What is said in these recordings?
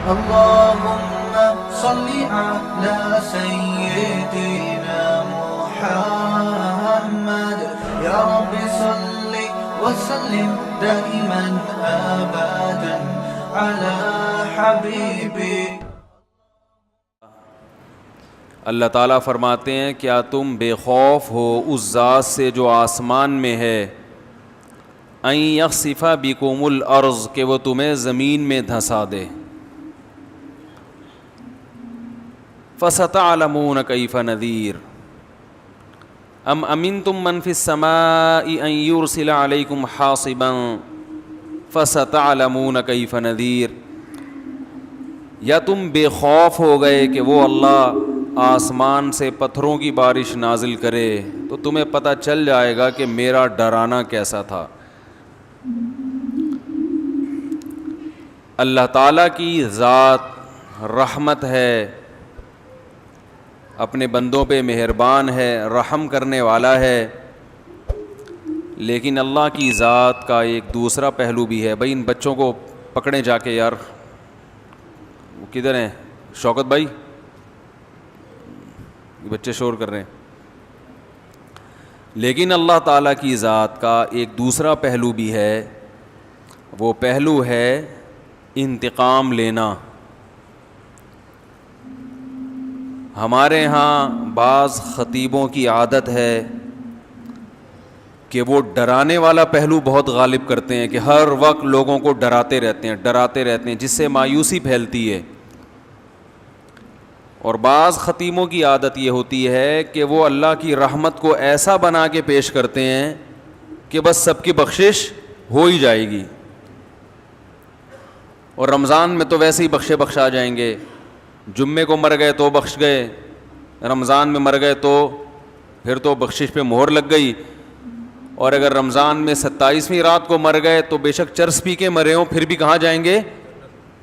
اللهم صل على سيدنا محمد يا رب صل وسلم دائما أبدا على حبيبك. اللہ تعالیٰ فرماتے ہیں کیا تم بے خوف ہو اس ذات سے جو آسمان میں ہے، ان یخسف بکم الارض کہ وہ تمہیں زمین میں دھسا دے، فستعلمون کیف نذیر ام امنتم من فی السماء ان یرسل علیکم حاصبا فستعلمون کیف نذیر. یا تم بے خوف ہو گئے کہ وہ اللہ آسمان سے پتھروں کی بارش نازل کرے تو تمہیں پتہ چل جائے گا کہ میرا ڈرانا کیسا تھا. اللہ تعالیٰ کی ذات رحمت ہے، اپنے بندوں پہ مہربان ہے، رحم کرنے والا ہے، لیکن اللہ کی ذات کا ایک دوسرا پہلو بھی ہے. بھائی ان بچوں کو پکڑیں جا کے، یار وہ کدھر ہیں؟ شوکت بھائی، بچے شور کر رہے ہیں. لیکن اللہ تعالیٰ کی ذات کا ایک دوسرا پہلو بھی ہے، وہ پہلو ہے انتقام لینا. ہمارے ہاں بعض خطیبوں کی عادت ہے کہ وہ ڈرانے والا پہلو بہت غالب کرتے ہیں، کہ ہر وقت لوگوں کو ڈراتے رہتے ہیں جس سے مایوسی پھیلتی ہے. اور بعض خطیبوں کی عادت یہ ہوتی ہے کہ وہ اللہ کی رحمت کو ایسا بنا کے پیش کرتے ہیں کہ بس سب کی بخشش ہو ہی جائے گی، اور رمضان میں تو ویسے ہی بخشا جائیں گے. جمعے کو مر گئے تو بخش گئے، رمضان میں مر گئے تو پھر تو بخشش پہ مہر لگ گئی. اور اگر رمضان میں 27ویں رات کو مر گئے تو بے شک چرس پی کے مرے ہوں پھر بھی کہاں جائیں گے؟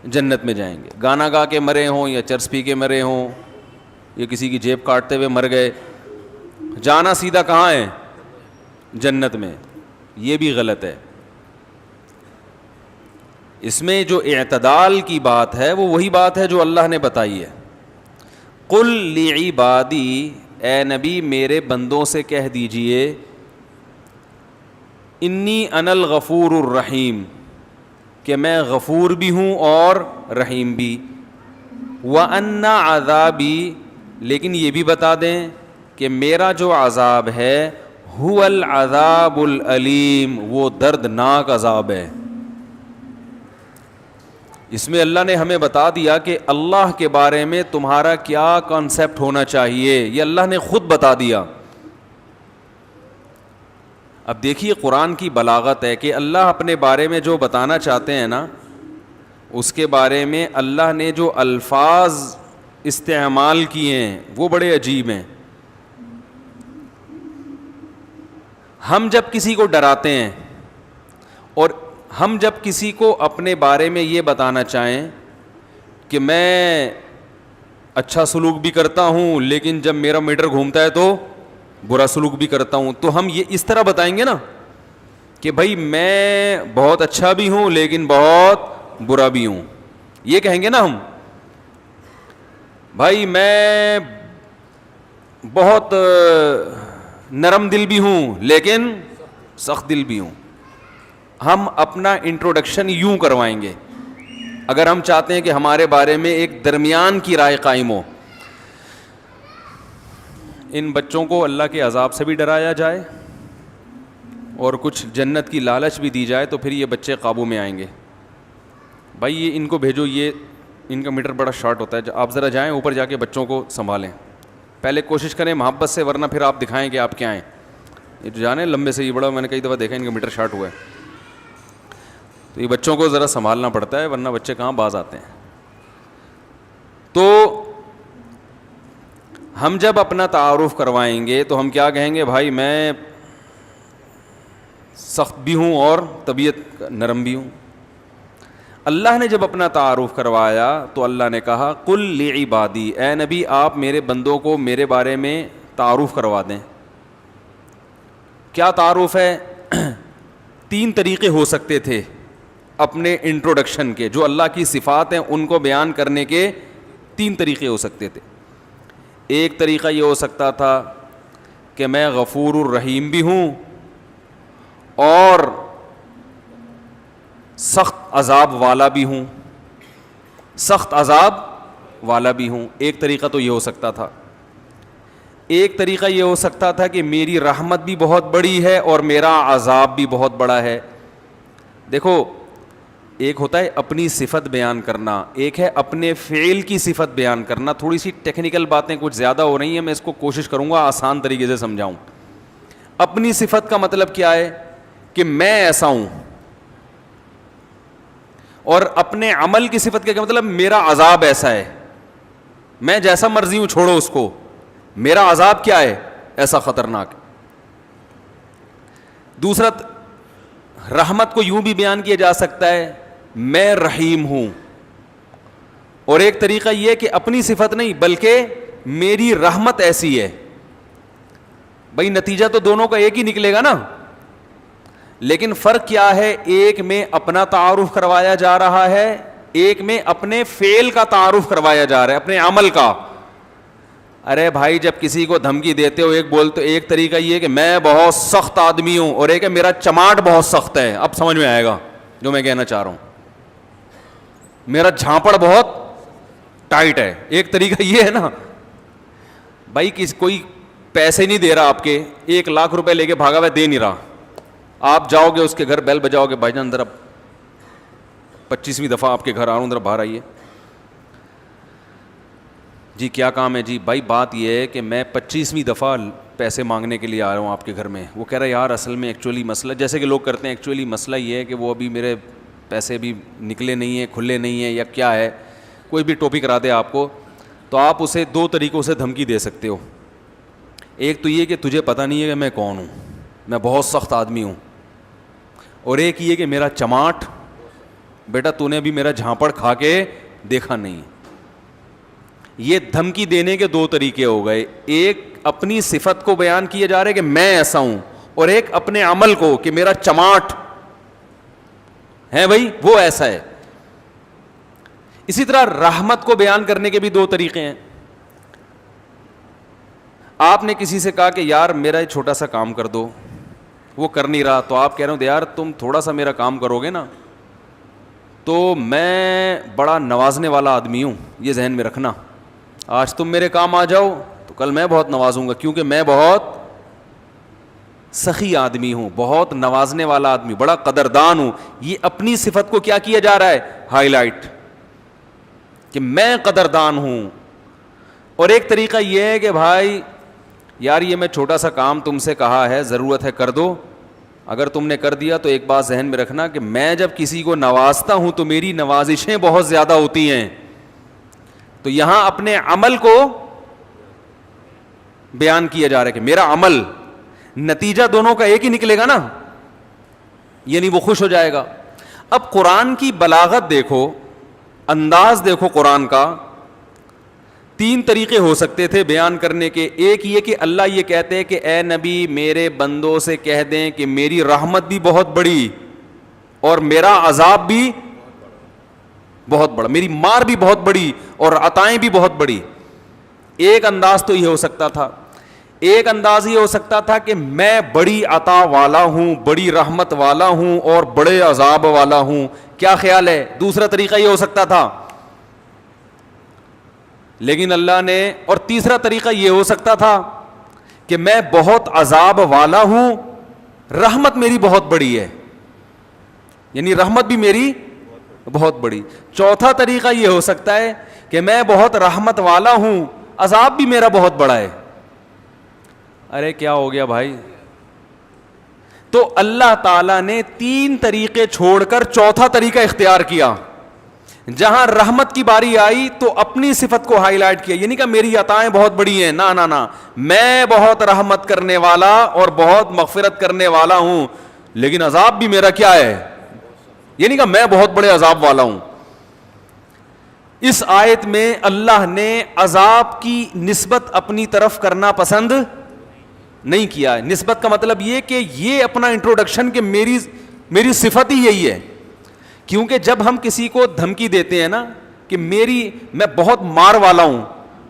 جنت میں جائیں گے. گانا گا کے مرے ہوں یا چرس پی کے مرے ہوں یا کسی کی جیب کاٹتے ہوئے مر گئے، جانا سیدھا کہاں ہے؟ جنت میں. یہ بھی غلط ہے. اس میں جو اعتدال کی بات ہے وہ وہی بات ہے جو اللہ نے بتائی ہے. قل لعبادی، اے نبی میرے بندوں سے کہہ دیجئے، انی انا الغفور الرحیم، کہ میں غفور بھی ہوں اور رحیم بھی. وَأَنَّ عَذَابِي، لیکن یہ بھی بتا دیں کہ میرا جو عذاب ہے هُوَ الْعَذَابُ الْأَلِيمُ، وہ دردناک عذاب ہے. اس میں اللہ نے ہمیں بتا دیا کہ اللہ کے بارے میں تمہارا کیا کانسیپٹ ہونا چاہیے، یہ اللہ نے خود بتا دیا. اب دیکھیے قرآن کی بلاغت ہے کہ اللہ اپنے بارے میں جو بتانا چاہتے ہیں نا، اس کے بارے میں اللہ نے جو الفاظ استعمال کیے ہیں وہ بڑے عجیب ہیں. ہم جب کسی کو ڈراتے ہیں اور ہم جب کسی کو اپنے بارے میں یہ بتانا چاہیں کہ میں اچھا سلوک بھی کرتا ہوں لیکن جب میرا میٹر گھومتا ہے تو برا سلوک بھی کرتا ہوں، تو ہم یہ اس طرح بتائیں گے نا کہ بھائی میں بہت اچھا بھی ہوں لیکن بہت برا بھی ہوں. یہ کہیں گے نا ہم، بھائی میں بہت نرم دل بھی ہوں لیکن سخت دل بھی ہوں. ہم اپنا انٹروڈکشن یوں کروائیں گے اگر ہم چاہتے ہیں کہ ہمارے بارے میں ایک درمیان کی رائے قائم ہو. ان بچوں کو اللہ کے عذاب سے بھی ڈرایا جائے اور کچھ جنت کی لالچ بھی دی جائے تو پھر یہ بچے قابو میں آئیں گے. بھائی یہ ان کو بھیجو، یہ ان کا میٹر بڑا شارٹ ہوتا ہے، آپ ذرا جائیں اوپر جا کے بچوں کو سنبھالیں. پہلے کوشش کریں محبت سے، ورنہ پھر آپ دکھائیں کہ آپ کیا ہیں. یہ جو جانے لمبے سے یہ بڑا، میں نے کئی دفعہ دیکھا ان کا میٹر شارٹ ہوا ہے، تو یہ بچوں کو ذرا سنبھالنا پڑتا ہے ورنہ بچے کہاں باز آتے ہیں. تو ہم جب اپنا تعارف کروائیں گے تو ہم کیا کہیں گے؟ بھائی میں سخت بھی ہوں اور طبیعت نرم بھی ہوں. اللہ نے جب اپنا تعارف کروایا تو اللہ نے کہا قل لعبادی، اے نبی آپ میرے بندوں کو میرے بارے میں تعارف کروا دیں. کیا تعارف ہے؟ 3 طریقے ہو سکتے تھے. اپنے انٹروڈکشن کے, جو اللہ کی صفات ہیں ان کو بیان کرنے کے 3 طریقے ہو سکتے تھے. ایک طریقہ یہ ہو سکتا تھا کہ میں غفور الرحیم بھی ہوں اور سخت عذاب والا بھی ہوں, سخت عذاب والا بھی ہوں. ایک طریقہ تو یہ ہو سکتا تھا. ایک طریقہ یہ ہو سکتا تھا کہ میری رحمت بھی بہت بڑی ہے اور میرا عذاب بھی بہت بڑا ہے. دیکھو, ایک ہوتا ہے اپنی صفت بیان کرنا, ایک ہے اپنے فعل کی صفت بیان کرنا. تھوڑی سی ٹیکنیکل باتیں کچھ زیادہ ہو رہی ہیں, میں اس کو کوشش کروں گا آسان طریقے سے سمجھاؤں. اپنی صفت کا مطلب کیا ہے کہ میں ایسا ہوں, اور اپنے عمل کی صفت کا کیا مطلب میرا عذاب ایسا ہے, میں جیسا مرضی ہوں چھوڑو اس کو, میرا عذاب کیا ہے ایسا خطرناک. دوسرا, رحمت کو یوں بھی بیان کیا جا سکتا ہے میں رحیم ہوں, اور ایک طریقہ یہ کہ اپنی صفت نہیں بلکہ میری رحمت ایسی ہے. بھائی نتیجہ تو دونوں کا ایک ہی نکلے گا نا, لیکن فرق کیا ہے, ایک میں اپنا تعارف کروایا جا رہا ہے, ایک میں اپنے فعل کا تعارف کروایا جا رہا ہے, اپنے عمل کا. ارے بھائی جب کسی کو دھمکی دیتے ہو, ایک بولتے, ایک طریقہ یہ کہ میں بہت سخت آدمی ہوں, اور ایک ہے میرا چماٹ بہت سخت ہے. اب سمجھ میں آئے گا جو میں کہنا چاہ رہا ہوں, میرا جھانپڑ بہت ٹائٹ ہے. ایک طریقہ یہ ہے نا, بھائی کوئی پیسے نہیں دے رہا آپ کے, 1 لاکھ روپے لے کے بھاگا ہوا, دے نہیں رہا, آپ جاؤ گے اس کے گھر, بیل بجاؤ گے, بھائی جان ذرا 25ویں دفعہ آپ کے گھر آ رہا ہوں, ذرا باہر آئیے. جی کیا کام ہے جی؟ بھائی بات یہ ہے کہ میں 25ویں دفعہ پیسے مانگنے کے لیے آ رہا ہوں آپ کے گھر میں. وہ کہہ رہا ہے یار اصل میں ایکچولی مسئلہ, جیسے کہ لوگ کرتے ہیں, ایکچولی مسئلہ یہ ہے کہ وہ ابھی میرے پیسے بھی نکلے نہیں ہیں, کھلے نہیں ہیں, یا کیا ہے, کوئی بھی ٹاپک کرا دے آپ کو, تو آپ اسے 2 طریقوں سے دھمکی دے سکتے ہو. ایک تو یہ کہ تجھے پتہ نہیں ہے کہ میں کون ہوں, میں بہت سخت آدمی ہوں, اور ایک یہ کہ میرا چماٹ, بیٹا تو نے ابھی میرا جھانپڑ کھا کے دیکھا نہیں. یہ دھمکی دینے کے 2 طریقے ہو گئے, ایک اپنی صفت کو بیان کیا جا رہا ہے کہ میں ایسا ہوں, اور ایک اپنے عمل کو کہ میرا چماٹ ہے بھائی وہ ایسا ہے. اسی طرح رحمت کو بیان کرنے کے بھی 2 طریقے ہیں. آپ نے کسی سے کہا کہ یار میرا ایک چھوٹا سا کام کر دو, وہ کر نہیں رہا, تو آپ کہہ رہے ہو یار تم تھوڑا سا میرا کام کرو گے نا تو میں بڑا نوازنے والا آدمی ہوں, یہ ذہن میں رکھنا. آج تم میرے کام آ جاؤ تو کل میں بہت نوازوں گا, کیونکہ میں بہت سخی آدمی ہوں, بہت نوازنے والا آدمی, بڑا قدردان ہوں. یہ اپنی صفت کو کیا کیا جا رہا ہے, ہائی لائٹ, کہ میں قدردان ہوں. اور ایک طریقہ یہ ہے کہ بھائی یار یہ میں چھوٹا سا کام تم سے کہا ہے, ضرورت ہے کر دو. اگر تم نے کر دیا تو ایک بات ذہن میں رکھنا کہ میں جب کسی کو نوازتا ہوں تو میری نوازشیں بہت زیادہ ہوتی ہیں. تو یہاں اپنے عمل کو بیان کیا جا رہا ہے کہ میرا عمل, نتیجہ دونوں کا ایک ہی نکلے گا نا, یعنی وہ خوش ہو جائے گا. اب قرآن کی بلاغت دیکھو, انداز دیکھو قرآن کا. 3 طریقے ہو سکتے تھے بیان کرنے کے. ایک یہ کہ اللہ یہ کہتے ہیں کہ اے نبی میرے بندوں سے کہہ دیں کہ میری رحمت بھی بہت بڑی اور میرا عذاب بھی بہت بڑا, میری مار بھی بہت بڑی اور عطائیں بھی بہت بڑی. ایک انداز تو یہ ہو سکتا تھا. ایک انداز یہ ہو سکتا تھا کہ میں بڑی عطا والا ہوں, بڑی رحمت والا ہوں اور بڑے عذاب والا ہوں. کیا خیال ہے؟ دوسرا طریقہ یہ ہو سکتا تھا, لیکن اللہ نے, اور تیسرا طریقہ یہ ہو سکتا تھا کہ میں بہت عذاب والا ہوں, رحمت میری بہت بڑی ہے, یعنی رحمت بھی میری بہت بڑی. چوتھا طریقہ یہ ہو سکتا ہے کہ میں بہت رحمت والا ہوں, عذاب بھی میرا بہت بڑا ہے. ارے کیا ہو گیا بھائی؟ تو اللہ تعالیٰ نے 3 طریقے چھوڑ کر چوتھا طریقہ اختیار کیا. جہاں رحمت کی باری آئی تو اپنی صفت کو ہائی لائٹ کیا, یعنی کہ میری عطائیں بہت بڑی ہیں, نہ میں بہت رحمت کرنے والا اور بہت مغفرت کرنے والا ہوں, لیکن عذاب بھی میرا کیا ہے, یعنی کہ میں بہت بڑے عذاب والا ہوں. اس آیت میں اللہ نے عذاب کی نسبت اپنی طرف کرنا پسند نہیں کیا ہے. نسبت کا مطلب یہ کہ یہ اپنا انٹروڈکشن کہ میری صفت ہی یہی ہے کیونکہ جب ہم کسی کو دھمکی دیتے ہیں نا کہ میں بہت مار والا ہوں,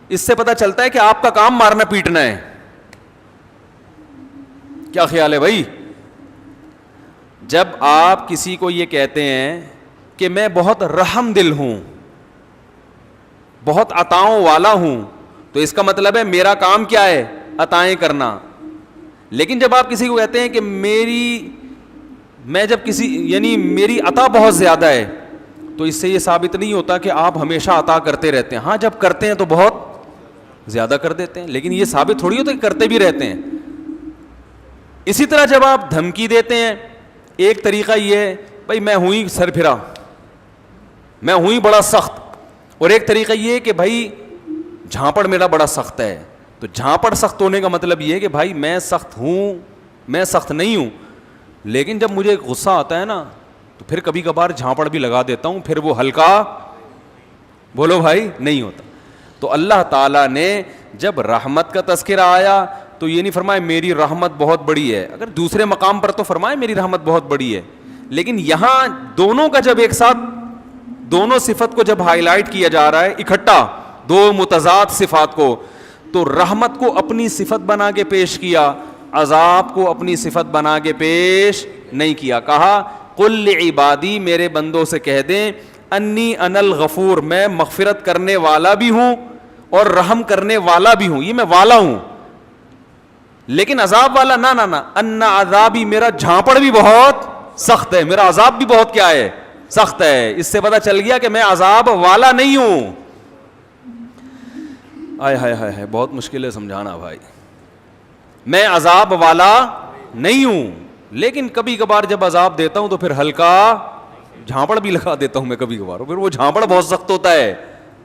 اس سے پتہ چلتا ہے کہ آپ کا کام مارنا پیٹنا ہے. کیا خیال ہے بھائی؟ جب آپ کسی کو یہ کہتے ہیں کہ میں بہت رحم دل ہوں, بہت عطاؤں والا ہوں, تو اس کا مطلب ہے میرا کام کیا ہے؟ عطائیں کرنا. لیکن جب آپ کسی کو کہتے ہیں کہ میری عطا بہت زیادہ ہے, تو اس سے یہ ثابت نہیں ہوتا کہ آپ ہمیشہ عطا کرتے رہتے ہیں. ہاں جب کرتے ہیں تو بہت زیادہ کر دیتے ہیں, لیکن یہ ثابت تھوڑی ہوتا کہ کرتے بھی رہتے ہیں. اسی طرح جب آپ دھمکی دیتے ہیں, ایک طریقہ یہ ہے بھائی میں ہوں ہی سر پھرا, میں ہوں ہی بڑا سخت, اور ایک طریقہ یہ ہے کہ بھائی جھانپڑ میرا بڑا سخت ہے. تو جھانپڑ سخت ہونے کا مطلب یہ ہے کہ بھائی میں سخت ہوں, میں سخت نہیں ہوں, لیکن جب مجھے غصہ آتا ہے نا تو پھر کبھی کبھار جھانپڑ بھی لگا دیتا ہوں, پھر وہ ہلکا بولو بھائی نہیں ہوتا. تو اللہ تعالیٰ نے جب رحمت کا تذکرہ آیا تو یہ نہیں فرمایا میری رحمت بہت بڑی ہے, اگر دوسرے مقام پر تو فرمائے میری رحمت بہت بڑی ہے, لیکن یہاں دونوں کا جب ایک ساتھ دونوں صفت کو جب ہائی لائٹ کیا جا رہا ہے اکٹھا, دو متضاد صفات کو, تو رحمت کو اپنی صفت بنا کے پیش کیا, عذاب کو اپنی صفت بنا کے پیش نہیں کیا. کہا قل لعبادی, میرے بندوں سے کہہ دیں, انی انا الغفور, میں مغفرت کرنے والا بھی ہوں اور رحم کرنے والا بھی ہوں. یہ میں والا ہوں, لیکن عذاب والا نہ ان عذابی, میرا جھانپڑ بھی بہت سخت ہے, میرا عذاب بھی بہت کیا ہے؟ سخت ہے. اس سے پتہ چل گیا کہ میں عذاب والا نہیں ہوں. آئے ہائے ہائے ہائے, بہت مشکل ہے سمجھانا بھائی. میں عذاب والا نہیں ہوں, لیکن کبھی کبھار جب عذاب دیتا ہوں تو پھر ہلکا جھانپڑ بھی لگا دیتا ہوں میں کبھی کبھار, پھر وہ جھانپڑ بہت سخت ہوتا ہے,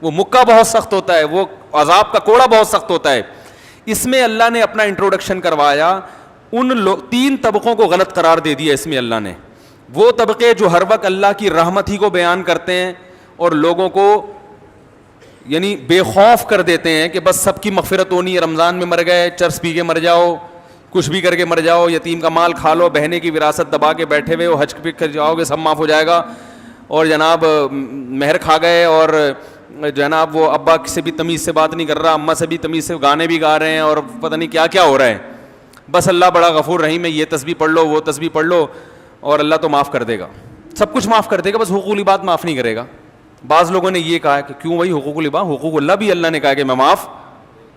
وہ مکہ بہت سخت ہوتا ہے, وہ عذاب کا کوڑا بہت سخت ہوتا ہے. اس میں اللہ نے اپنا انٹروڈکشن کروایا, ان تین طبقوں کو غلط قرار دے دیا اس میں اللہ نے. وہ طبقے جو ہر وقت اللہ کی رحمت ہی کو بیان کرتے ہیں اور لوگوں کو یعنی بے خوف کر دیتے ہیں کہ بس سب کی مغفرت ہونی ہے, رمضان میں مر گئے, چرس پی کے مر جاؤ, کچھ بھی کر کے مر جاؤ, یتیم کا مال کھا لو, بہنے کی وراثت دبا کے بیٹھے ہوئے ہو, حج پہ کر جاؤ گے سب معاف ہو جائے گا, اور جناب مہر کھا گئے, اور جناب وہ ابا سے بھی تمیز سے بات نہیں کر رہا, اماں سے بھی تمیز سے, گانے بھی گا رہے ہیں, اور پتہ نہیں کیا کیا ہو رہا ہے. بس اللہ بڑا غفور رحیم ہے, یہ تسبیح پڑھ لو, وہ تسبیح پڑھ لو, اور اللہ تو معاف کر دے گا, سب کچھ معاف کر دے گا, بس حقوق العباد معاف نہیں کرے گا. بعض لوگوں نے یہ کہا کہ کیوں بھائی حقوق العباد, حقوق اللہ بھی اللہ نے کہا کہ میں معاف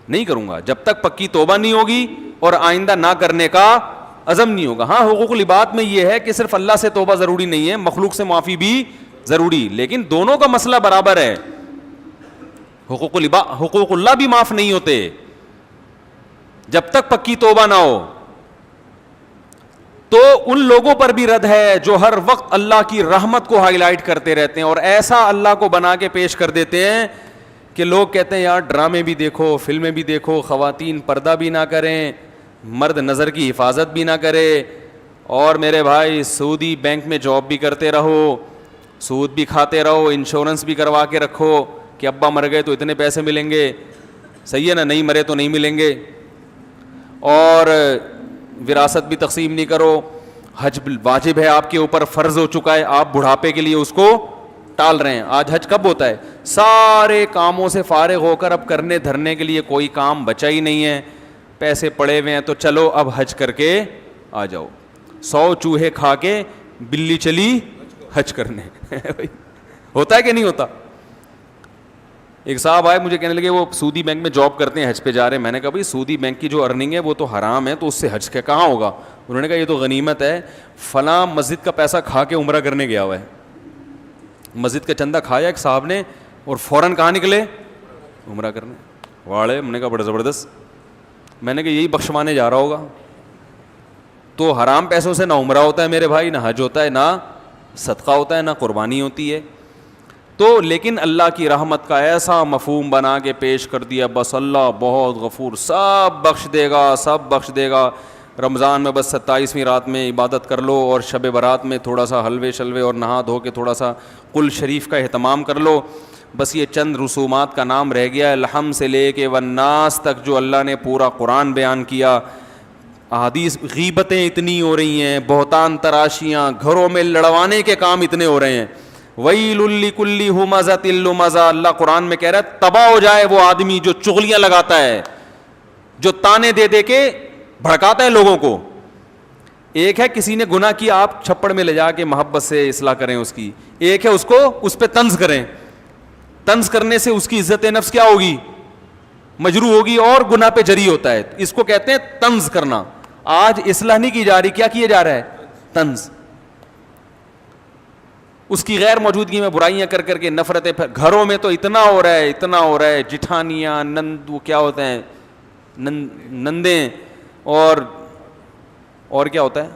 نہیں کروں گا جب تک پکی توبہ نہیں ہوگی اور آئندہ نہ کرنے کا عزم نہیں ہوگا. ہاں حقوق العباد میں یہ ہے کہ صرف اللہ سے توبہ ضروری نہیں ہے, مخلوق سے معافی بھی ضروری, لیکن دونوں کا مسئلہ برابر ہے. حقوق اللہ بھی معاف نہیں ہوتے جب تک پکی توبہ نہ ہو. تو ان لوگوں پر بھی رد ہے جو ہر وقت اللہ کی رحمت کو ہائی لائٹ کرتے رہتے ہیں اور ایسا اللہ کو بنا کے پیش کر دیتے ہیں کہ لوگ کہتے ہیں یار ڈرامے بھی دیکھو, فلمیں بھی دیکھو, خواتین پردہ بھی نہ کریں, مرد نظر کی حفاظت بھی نہ کرے, اور میرے بھائی سعودی بینک میں جاب بھی کرتے رہو, سود بھی کھاتے رہو, انشورنس بھی کروا کے رکھو کہ ابا مر گئے تو اتنے پیسے ملیں گے, صحیح ہے نا, نہیں مرے تو نہیں ملیں گے, اور وراثت بھی تقسیم نہیں کرو, حج واجب ہے آپ کے اوپر, فرض ہو چکا ہے, آپ بڑھاپے کے لیے اس کو ٹال رہے ہیں. آج حج کب ہوتا ہے؟ سارے کاموں سے فارغ ہو کر اب کرنے دھرنے کے لیے کوئی کام بچا ہی نہیں ہے, پیسے پڑے ہوئے ہیں, تو چلو اب حج کر کے آ جاؤ. 100 چوہے کھا کے بلی چلی حج کرنے. ہوتا ہے کہ نہیں ہوتا؟ ایک صاحب آئے مجھے کہنے لگے وہ سعودی بینک میں جاب کرتے ہیں, حج پہ جا رہے ہیں. میں نے کہا بھائی سعودی بینک کی جو ارننگ ہے وہ تو حرام ہے, تو اس سے حج کا کہاں ہوگا؟ انہوں نے کہا یہ تو غنیمت ہے, فلاں مسجد کا پیسہ کھا کے عمرہ کرنے گیا ہوا ہے. مسجد کا چندہ کھایا ایک صاحب نے اور فوراً کہاں نکلے؟ عمرہ کرنے. واڑے, میں نے کہا بڑا زبردست. میں نے کہا یہی بخشوانے جا رہا ہوگا. تو حرام پیسوں سے نہ عمرہ ہوتا ہے میرے بھائی, نہ حج ہوتا ہے, نہ صدقہ ہوتا ہے, نہ قربانی ہوتی ہے. تو لیکن اللہ کی رحمت کا ایسا مفہوم بنا کے پیش کر دیا, بس اللہ بہت غفور, سب بخش دے گا, سب بخش دے گا. رمضان میں بس 27ویں رات میں عبادت کر لو, اور شب برات میں تھوڑا سا حلوے شلوے اور نہا دھو کے تھوڑا سا قل شریف کا اہتمام کر لو. بس یہ چند رسومات کا نام رہ گیا ہے. الحم سے لے کے والناس تک جو اللہ نے پورا قرآن بیان کیا. احادیث, غیبتیں اتنی ہو رہی ہیں, بہتان تراشیاں, گھروں میں لڑوانے کے کام اتنے ہو رہے ہیں. ویل لکل ہمزۃ لمزہ، اللہ قرآن میں کہہ رہا ہے تباہ ہو جائے وہ آدمی جو چغلیاں لگاتا ہے، جو تانے دے دے کے بھڑکاتا ہے لوگوں کو. ایک ہے کسی نے گناہ کیا آپ چھپڑ میں لے جا کے محبت سے اصلاح کریں اس کی، ایک ہے اس کو اس پہ طنز کریں. طنز کرنے سے اس کی عزت نفس کیا ہوگی؟ مجروح ہوگی اور گناہ پہ جری ہوتا ہے. اس کو کہتے ہیں طنز کرنا. آج اصلاح نہیں کی جا رہی، کیا کیا جا رہا ہے؟ طنز. اس کی غیر موجودگی میں برائیاں کر کر کے نفرتیں. گھروں میں تو اتنا ہو رہا ہے، اتنا ہو رہا ہے، جٹھانیاں، نند، وہ کیا ہوتے ہیں، نندیں، اور کیا ہوتا ہے؟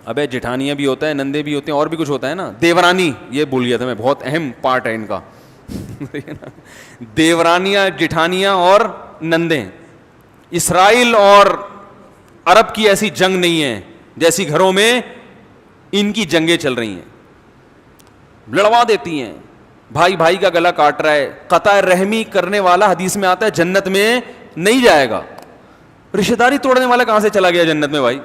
ابے جٹھانیاں بھی ہوتا ہے، نندے بھی ہوتے ہیں، اور بھی کچھ ہوتا ہے نا. دیورانی، یہ بھول گیا تھا میں، بہت اہم پارٹ ہے ان کا. دیورانیاں، جٹھانیاں اور نندیں. اسرائیل اور عرب کی ایسی جنگ نہیں ہے جیسی گھروں میں ان کی جنگیں چل رہی ہیں. لڑوا دیتی ہیں، بھائی بھائی کا گلا کاٹ رہا ہے. قطع رحمی کرنے والا حدیث میں آتا ہے جنت میں نہیں جائے گا. رشتہ داری توڑنے والا کہاں سے چلا گیا جنت میں بھائی؟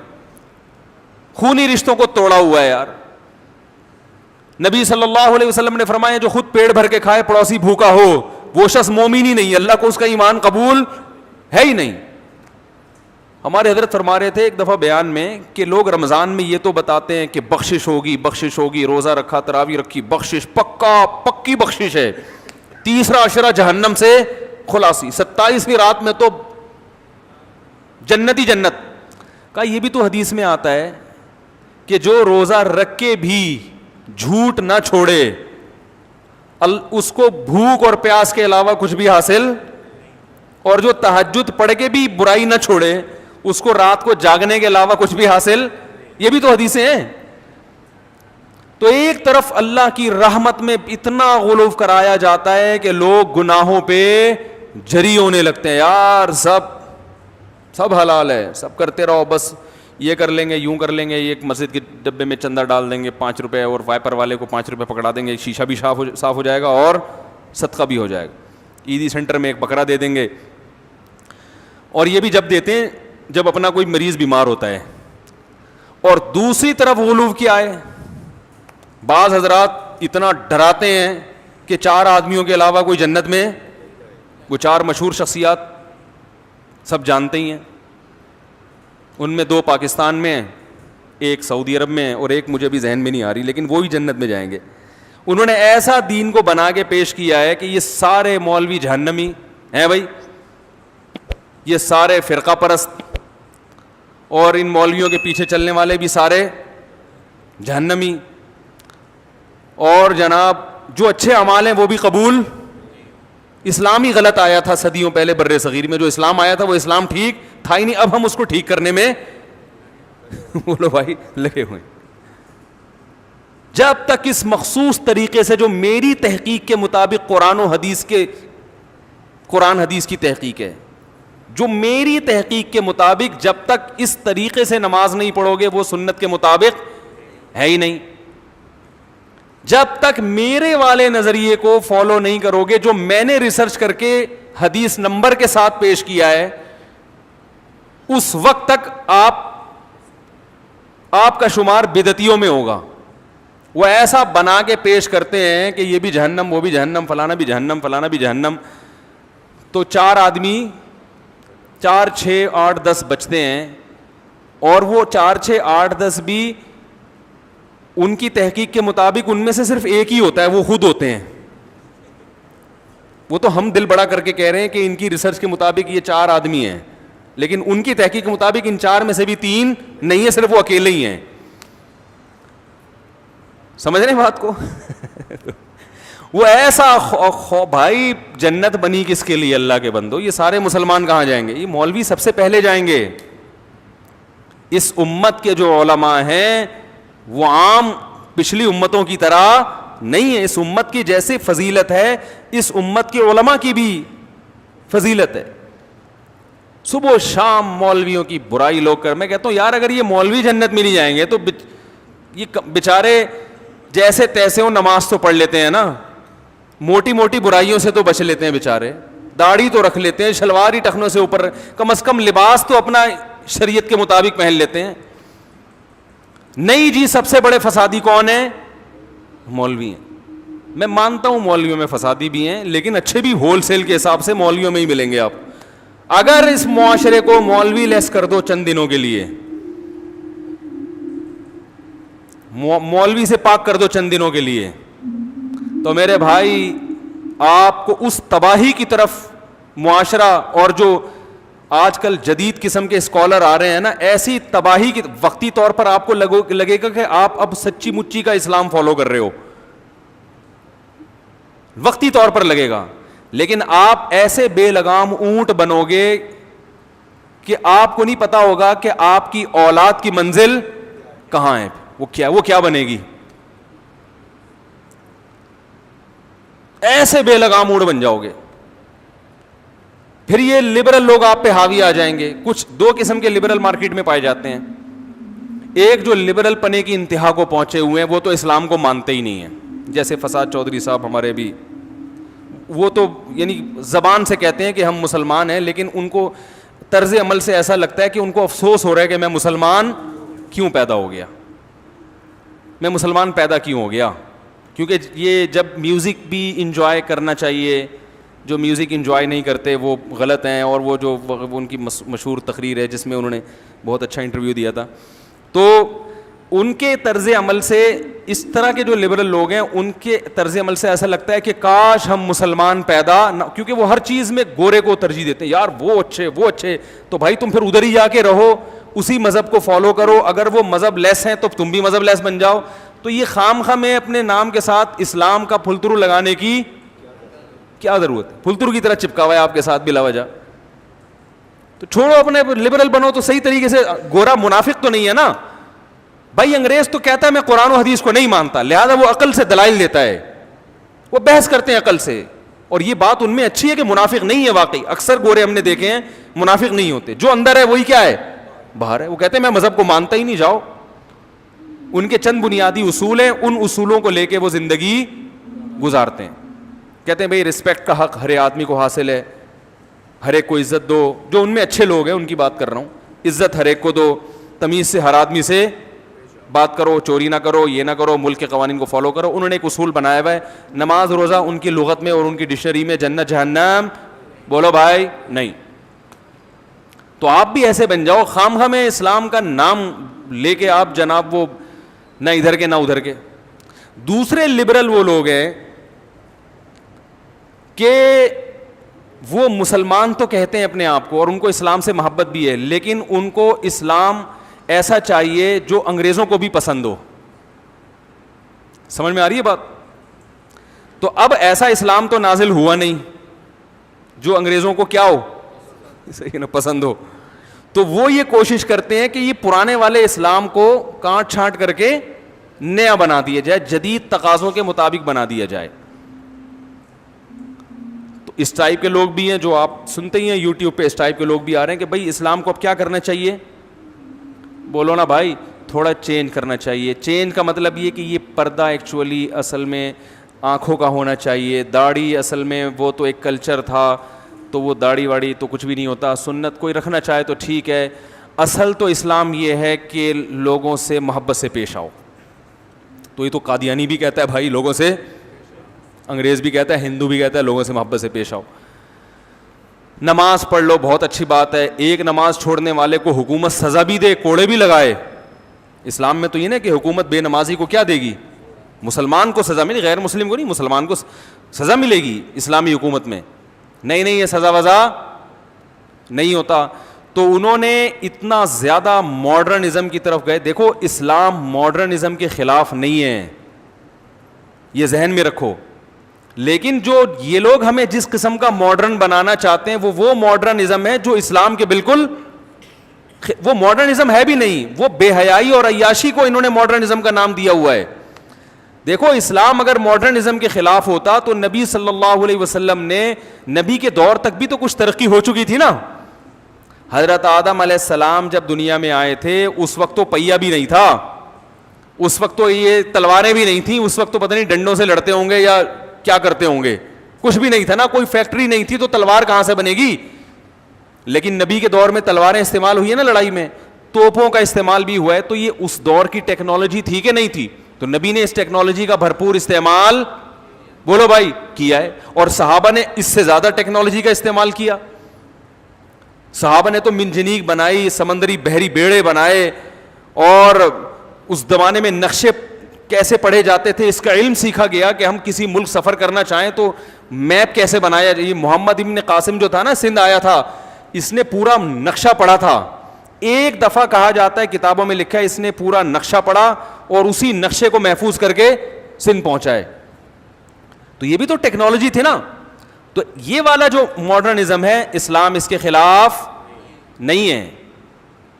خونی رشتوں کو توڑا ہوا ہے یار. نبی صلی اللہ علیہ وسلم نے فرمایا جو خود پیٹ بھر کے کھائے پڑوسی بھوکا ہو وہ شخص مومن ہی نہیں، اللہ کو اس کا ایمان قبول ہے ہی نہیں. ہمارے حضرت فرما رہے تھے ایک دفعہ بیان میں کہ لوگ رمضان میں یہ تو بتاتے ہیں کہ بخشش ہوگی، بخشش ہوگی، روزہ رکھا، تراویح رکھی، بخشش پکی بخشش ہے، تیسرا عشرہ جہنم سے خلاصی، 27ویں رات میں تو جنت ہی جنت کا. یہ بھی تو حدیث میں آتا ہے کہ جو روزہ رکھ کے بھی جھوٹ نہ چھوڑے اس کو بھوک اور پیاس کے علاوہ کچھ بھی حاصل، اور جو تہجد پڑھ کے بھی برائی نہ چھوڑے اس کو رات کو جاگنے کے علاوہ کچھ بھی حاصل. یہ بھی تو حدیثیں ہیں. تو ایک طرف اللہ کی رحمت میں اتنا غلو کرایا جاتا ہے کہ لوگ گناہوں پہ جری ہونے لگتے ہیں. یار سب حلال ہے، سب کرتے رہو، بس یہ کر لیں گے، یوں کر لیں گے، ایک مسجد کے ڈبے میں چندہ ڈال دیں گے 5 روپے، اور وائپر والے کو 5 روپے پکڑا دیں گے، شیشہ بھی صاف ہو جائے گا اور صدقہ بھی ہو جائے گا. عیدی سینٹر میں ایک بکرا دے دیں گے. اور یہ بھی جب دیتے ہیں جب اپنا کوئی مریض بیمار ہوتا ہے. اور دوسری طرف غلو کیا ہے، بعض حضرات اتنا ڈراتے ہیں کہ 4 آدمیوں کے علاوہ کوئی جنت میں، وہ 4 مشہور شخصیات سب جانتے ہی ہیں. ان میں 2 پاکستان میں ہیں، ایک سعودی عرب میں ہے، اور ایک مجھے بھی ذہن میں نہیں آ رہی، لیکن وہ بھی جنت میں جائیں گے. انہوں نے ایسا دین کو بنا کے پیش کیا ہے کہ یہ سارے مولوی جہنمی ہیں بھائی، یہ سارے فرقہ پرست اور ان مولویوں کے پیچھے چلنے والے بھی سارے جہنمی، اور جناب جو اچھے اعمال ہیں وہ بھی قبول. اسلام ہی غلط آیا تھا صدیوں پہلے بر صغیر میں، جو اسلام آیا تھا وہ اسلام ٹھیک تھا ہی نہیں. اب ہم اس کو ٹھیک کرنے میں بولو بھائی لگے ہوئے. جب تک اس مخصوص طریقے سے جو میری تحقیق کے مطابق قرآن حدیث کی تحقیق ہے، جو میری تحقیق کے مطابق جب تک اس طریقے سے نماز نہیں پڑھو گے وہ سنت کے مطابق ہے ہی نہیں. جب تک میرے والے نظریے کو فالو نہیں کرو گے جو میں نے ریسرچ کر کے حدیث نمبر کے ساتھ پیش کیا ہے، اس وقت تک آپ کا شمار بدعتیوں میں ہوگا. وہ ایسا بنا کے پیش کرتے ہیں کہ یہ بھی جہنم، وہ بھی جہنم، فلانا بھی جہنم، فلانا بھی جہنم. تو 4 آدمی 4 6 8 10 بچتے ہیں، اور وہ 4 6 8 10 بھی ان کی تحقیق کے مطابق ان میں سے صرف ایک ہی ہوتا ہے، وہ خود ہوتے ہیں. وہ تو ہم دل بڑا کر کے کہہ رہے ہیں کہ ان کی ریسرچ کے مطابق یہ 4 آدمی ہیں، لیکن ان کی تحقیق کے مطابق ان 4 میں سے بھی 3 نہیں ہے، صرف وہ اکیلے ہی ہیں. سمجھ رہے ہیں بات کو؟ وہ ایسا بھائی جنت بنی کس کے لیے اللہ کے بندو؟ یہ سارے مسلمان کہاں جائیں گے؟ یہ مولوی سب سے پہلے جائیں گے. اس امت کے جو علماء ہیں وہ عام پچھلی امتوں کی طرح نہیں ہے. اس امت کی جیسے فضیلت ہے اس امت کے علماء کی بھی فضیلت ہے. صبح و شام مولویوں کی برائی لوگ کر، میں کہتا ہوں یار اگر یہ مولوی جنت میں نہیں جائیں گے تو یہ بیچارے جیسے تیسے ہو نماز تو پڑھ لیتے ہیں نا، موٹی موٹی برائیوں سے تو بچ لیتے ہیں بیچارے، داڑھی تو رکھ لیتے ہیں، شلوار ہی ٹخنوں سے اوپر، کم از کم لباس تو اپنا شریعت کے مطابق پہن لیتے ہیں. نہیں جی سب سے بڑے فسادی کون ہیں؟ مولوی ہیں. میں مانتا ہوں مولویوں میں فسادی بھی ہیں, لیکن اچھے بھی ہول سیل کے حساب سے مولویوں میں ہی ملیں گے آپ. اگر اس معاشرے کو مولوی لیس کر دو چند دنوں کے لیے, مولوی سے پاک کر دو چند دنوں کے لیے, تو میرے بھائی آپ کو اس تباہی کی طرف معاشرہ, اور جو آج کل جدید قسم کے اسکالر آ رہے ہیں نا, ایسی تباہی کی وقتی طور پر آپ کو لگے گا کہ آپ اب سچی مچی کا اسلام فالو کر رہے ہو, وقتی طور پر لگے گا. لیکن آپ ایسے بے لگام اونٹ بنو گے کہ آپ کو نہیں پتا ہوگا کہ آپ کی اولاد کی منزل کہاں ہے, وہ کیا بنے گی. ایسے بے لگام اونٹ بن جاؤ گے. پھر یہ لبرل لوگ آپ پہ حاوی آ جائیں گے. کچھ دو قسم کے لبرل مارکیٹ میں پائے جاتے ہیں. ایک جو لبرل پنے کی انتہا کو پہنچے ہوئے ہیں, وہ تو اسلام کو مانتے ہی نہیں ہیں, جیسے فساد چودھری صاحب ہمارے بھی, وہ تو یعنی زبان سے کہتے ہیں کہ ہم مسلمان ہیں, لیکن ان کو طرز عمل سے ایسا لگتا ہے کہ ان کو افسوس ہو رہا ہے کہ میں مسلمان کیوں پیدا ہو گیا, میں مسلمان پیدا کیوں ہو گیا. کیونکہ یہ جب میوزک بھی انجوائے کرنا چاہیے, جو میوزک انجوائے نہیں کرتے وہ غلط ہیں. اور وہ جو ان کی مشہور تقریر ہے جس میں انہوں نے بہت اچھا انٹرویو دیا تھا, تو ان کے طرز عمل سے, اس طرح کے جو لبرل لوگ ہیں ان کے طرز عمل سے ایسا لگتا ہے کہ کاش ہم مسلمان پیدا نہ, کیونکہ وہ ہر چیز میں گورے کو ترجیح دیتے ہیں. یار وہ اچھے, تو بھائی تم پھر ادھر ہی جا کے رہو, اسی مذہب کو فالو کرو. اگر وہ مذہب لیس ہیں تو تم بھی مذہب لیس بن جاؤ. تو یہ خواہ میں اپنے نام کے ساتھ اسلام کا پھلترو لگانے کی کیا ضرورت ہے؟ پھلترو کی طرح چپکا ہوا ہے آپ کے ساتھ بلا وجہ. تو چھوڑو, اپنے لبرل بنو تو صحیح طریقے سے. گورا منافق تو نہیں ہے نا بھائی. انگریز تو کہتا ہے میں قرآن و حدیث کو نہیں مانتا, لہذا وہ عقل سے دلائل دیتا ہے, وہ بحث کرتے ہیں عقل سے. اور یہ بات ان میں اچھی ہے کہ منافق نہیں ہے واقعی. اکثر گورے ہم نے دیکھے ہیں منافق نہیں ہوتے, جو اندر ہے وہی کیا ہے, باہر ہے. وہ کہتے ہیں میں مذہب کو مانتا ہی نہیں. جاؤ, ان کے چند بنیادی اصول ہیں, ان اصولوں کو لے کے وہ زندگی گزارتے ہیں. کہتے ہیں بھئی رسپیکٹ کا حق ہر آدمی کو حاصل ہے, ہر ایک کو عزت دو. جو ان میں اچھے لوگ ہیں ان کی بات کر رہا ہوں. عزت ہر ایک کو دو, تمیز سے ہر آدمی سے بات کرو, چوری نہ کرو, یہ نہ کرو, ملک کے قوانین کو فالو کرو. انہوں نے ایک اصول بنایا ہوا ہے, نماز روزہ ان کی لغت میں اور ان کی ڈکشنری میں جنت جہنم بولو بھائی نہیں. تو آپ بھی ایسے بن جاؤ, خام میں اسلام کا نام لے کے آپ جناب وہ نہ ادھر کے نہ ادھر کے. دوسرے لبرل وہ لوگ ہیں کہ وہ مسلمان تو کہتے ہیں اپنے آپ کو, اور ان کو اسلام سے محبت بھی ہے, لیکن ان کو اسلام ایسا چاہیے جو انگریزوں کو بھی پسند ہو. سمجھ میں آ رہی ہے بات؟ تو اب ایسا اسلام تو نازل ہوا نہیں جو انگریزوں کو کیا ہو, صحیح نا, پسند ہو. تو وہ یہ کوشش کرتے ہیں کہ یہ پرانے والے اسلام کو کاٹ چھانٹ کر کے نیا بنا دیا جائے, جدید تقاضوں کے مطابق بنا دیا جائے. تو اس ٹائپ کے لوگ بھی ہیں جو آپ سنتے ہی ہیں یوٹیوب پہ, اس ٹائپ کے لوگ بھی آ رہے ہیں کہ بھائی اسلام کو اب کیا کرنا چاہیے. بولو نا بھائی, تھوڑا چینج کرنا چاہیے. چینج کا مطلب یہ کہ یہ پردہ ایکچولی اصل میں آنکھوں کا ہونا چاہیے. داڑھی اصل میں وہ تو ایک کلچر تھا, تو وہ داڑھی واڑی تو کچھ بھی نہیں ہوتا. سنت کوئی رکھنا چاہے تو ٹھیک ہے. اصل تو اسلام یہ ہے کہ لوگوں سے محبت سے پیش آؤ. تو یہ تو قادیانی بھی کہتا ہے بھائی لوگوں سے, انگریز بھی کہتا ہے, ہندو بھی کہتا ہے لوگوں سے محبت سے پیش آؤ. نماز پڑھ لو, بہت اچھی بات ہے. ایک نماز چھوڑنے والے کو حکومت سزا بھی دے, کوڑے بھی لگائے. اسلام میں تو یہ نا کہ حکومت بے نمازی کو کیا دے گی, مسلمان کو سزا ملے, غیر مسلم کو نہیں, مسلمان کو سزا ملے گی اسلامی حکومت میں. نہیں, یہ سزا وزا نہیں ہوتا. تو انہوں نے اتنا زیادہ ماڈرنزم کی طرف گئے. دیکھو اسلام ماڈرنزم کے خلاف نہیں ہے, یہ ذہن میں رکھو. لیکن جو یہ لوگ ہمیں جس قسم کا ماڈرن بنانا چاہتے ہیں وہ ماڈرنزم ہے جو اسلام کے بالکل, وہ ماڈرنزم ہے بھی نہیں. وہ بے حیائی اور عیاشی کو انہوں نے ماڈرنزم کا نام دیا ہوا ہے. دیکھو اسلام اگر ماڈرنزم کے خلاف ہوتا تو نبی صلی اللہ علیہ وسلم نے, نبی کے دور تک بھی تو کچھ ترقی ہو چکی تھی نا. حضرت آدم علیہ السلام جب دنیا میں آئے تھے اس وقت تو پہیا بھی نہیں تھا, اس وقت تو یہ تلواریں بھی نہیں تھیں, اس وقت تو پتہ نہیں ڈنڈوں سے لڑتے ہوں گے یا کیا کرتے ہوں گے, کچھ بھی نہیں تھا نا, کوئی فیکٹری نہیں تھی, تو تلوار کہاں سے بنے گی. لیکن نبی کے دور میں تلواریں استعمال ہوئی ہیں نا لڑائی میں. توپوں کا استعمال بھی ہوا ہے, تو یہ اس دور کی ٹیکنالوجی تھی کہ نہیں تھی؟ تو نبی نے اس ٹیکنالوجی کا بھرپور استعمال, بولو بھائی, کیا ہے. اور صحابہ نے اس سے زیادہ ٹیکنالوجی کا استعمال کیا. صحابہ نے تو منجنیق بنائی, سمندری بحری بیڑے بنائے, اور اس زمانے میں نقشے کیسے پڑھے جاتے تھے اس کا علم سیکھا گیا کہ ہم کسی ملک سفر کرنا چاہیں تو میپ کیسے بنایا جائے. محمد ابن قاسم جو تھا نا, سندھ آیا تھا, اس نے پورا نقشہ پڑھا تھا. ایک دفعہ کہا جاتا ہے, کتابوں میں لکھا ہے, اس نے پورا نقشہ پڑھا اور اسی نقشے کو محفوظ کر کے سندھ پہنچائے. تو یہ بھی تو ٹیکنالوجی تھی نا. تو یہ والا جو ماڈرنزم ہے, اسلام اس کے خلاف نہیں ہے,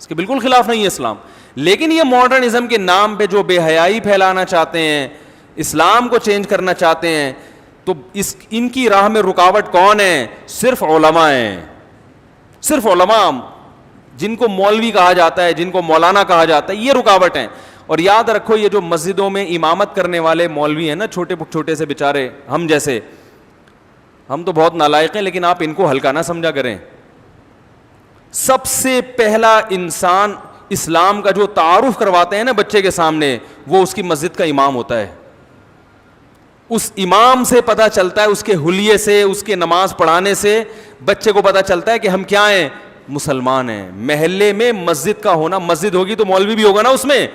اس کے بالکل خلاف نہیں ہے اسلام. لیکن یہ ماڈرنزم کے نام پہ جو بے حیائی پھیلانا چاہتے ہیں, اسلام کو چینج کرنا چاہتے ہیں, تو ان کی راہ میں رکاوٹ کون ہے؟ صرف علماء ہیں. صرف علماء, جن کو مولوی کہا جاتا ہے, جن کو مولانا کہا جاتا ہے, یہ رکاوٹ ہیں. اور یاد رکھو, یہ جو مسجدوں میں امامت کرنے والے مولوی ہیں نا, چھوٹے چھوٹے سے بیچارے, ہم جیسے, ہم تو بہت نالائق ہیں, لیکن آپ ان کو ہلکا نہ سمجھا کریں. سب سے پہلا انسان اسلام کا جو تعارف کرواتے ہیں نا بچے کے سامنے, وہ اس کی مسجد کا امام ہوتا ہے. اس امام سے پتہ چلتا ہے, اس کے حلیے سے, اس کے نماز پڑھانے سے بچے کو پتہ چلتا ہے کہ ہم کیا ہیں, مسلمان ہیں. محلے میں مسجد کا ہونا, مسجد ہوگی تو مولوی بھی ہوگا نا اس میں.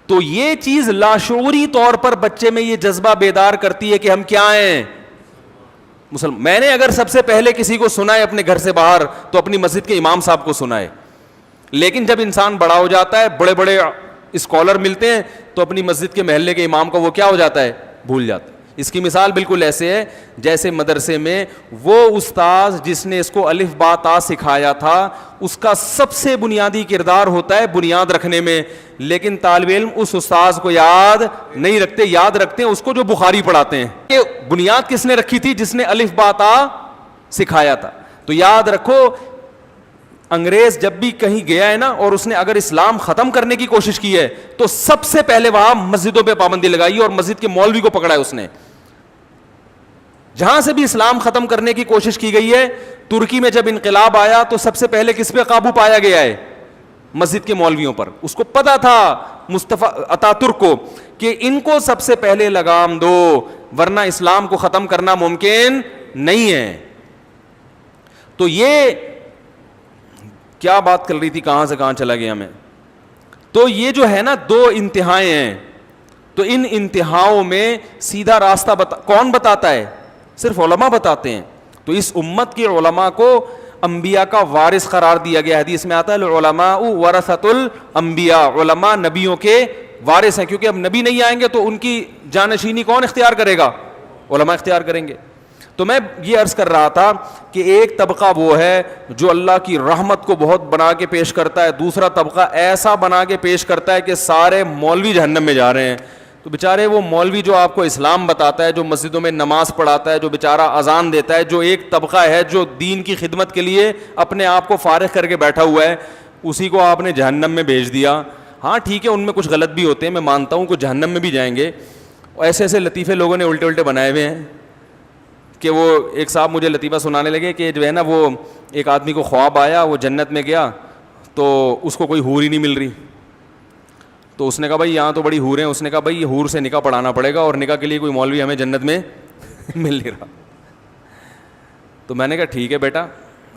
تو یہ چیز لاشعوری طور پر بچے میں یہ جذبہ بیدار کرتی ہے کہ ہم کیا ہیں, مسلمان. میں نے اگر سب سے پہلے کسی کو سنا ہے اپنے گھر سے باہر, تو اپنی مسجد کے امام صاحب کو سنا ہے. لیکن جب انسان بڑا ہو جاتا ہے, بڑے بڑے اسکالر ملتے ہیں, تو اپنی مسجد کے محلے کے امام کو وہ کیا ہو جاتا ہے, بھول جاتا ہے. اس کی مثال بالکل ایسے ہے جیسے مدرسے میں وہ استاذ جس نے اس کو الف با تا سکھایا تھا, اس کا سب سے بنیادی کردار ہوتا ہے بنیاد رکھنے میں. لیکن طالب علم اس استاذ کو یاد نہیں رکھتے, یاد رکھتے ہیں اس کو جو بخاری پڑھاتے ہیں. یہ بنیاد کس نے رکھی تھی؟ جس نے الف با تا سکھایا تھا. تو یاد رکھو, انگریز جب بھی کہیں گیا ہے نا, اور اس نے اگر اسلام ختم کرنے کی کوشش کی ہے, تو سب سے پہلے وہاں مسجدوں پہ پابندی لگائی اور مسجد کے مولوی کو پکڑا ہے اس نے. جہاں سے بھی اسلام ختم کرنے کی کوشش کی گئی ہے, ترکی میں جب انقلاب آیا تو سب سے پہلے کس پہ قابو پایا گیا ہے؟ مسجد کے مولویوں پر. اس کو پتا تھا مصطفیٰ اتاترک کو کہ ان کو سب سے پہلے لگام دو, ورنہ اسلام کو ختم کرنا ممکن نہیں ہے. تو یہ کیا بات کر رہی تھی, کہاں سے کہاں چلا گیا میں. تو یہ جو ہے نا, دو انتہائیں ہیں. تو ان انتہاؤں میں سیدھا راستہ کون بتاتا ہے؟ صرف علماء بتاتے ہیں. تو اس امت کے علماء کو انبیاء کا وارث قرار دیا گیا. حدیث میں آتا ہے العلماء ورثۃ الانبیاء, علماء نبیوں کے وارث ہیں. کیونکہ اب نبی نہیں آئیں گے تو ان کی جانشینی کون اختیار کرے گا؟ علماء اختیار کریں گے. تو میں یہ عرض کر رہا تھا کہ ایک طبقہ وہ ہے جو اللہ کی رحمت کو بہت بنا کے پیش کرتا ہے, دوسرا طبقہ ایسا بنا کے پیش کرتا ہے کہ سارے مولوی جہنم میں جا رہے ہیں. تو بیچارے وہ مولوی جو آپ کو اسلام بتاتا ہے, جو مسجدوں میں نماز پڑھاتا ہے, جو بیچارہ اذان دیتا ہے, جو ایک طبقہ ہے جو دین کی خدمت کے لیے اپنے آپ کو فارغ کر کے بیٹھا ہوا ہے, اسی کو آپ نے جہنم میں بھیج دیا. ہاں ٹھیک ہے, ان میں کچھ غلط بھی ہوتے ہیں, میں مانتا ہوں کہ جہنم میں بھی جائیں گے. ایسے ایسے لطیفے لوگوں نے الٹے الٹے بنائے ہوئے ہیں کہ وہ ایک صاحب مجھے لطیفہ سنانے لگے کہ جو ہے نا, وہ ایک آدمی کو خواب آیا, وہ جنت میں گیا تو اس کو کوئی حور ہی نہیں مل رہی. تو اس نے کہا بھائی یہاں تو بڑی حور ہیں. اس نے کہا بھائی یہ حور سے نکاح پڑھانا پڑے گا, اور نکاح کے لیے کوئی مولوی ہمیں جنت میں مل نہیں رہا. تو میں نے کہا ٹھیک ہے بیٹا,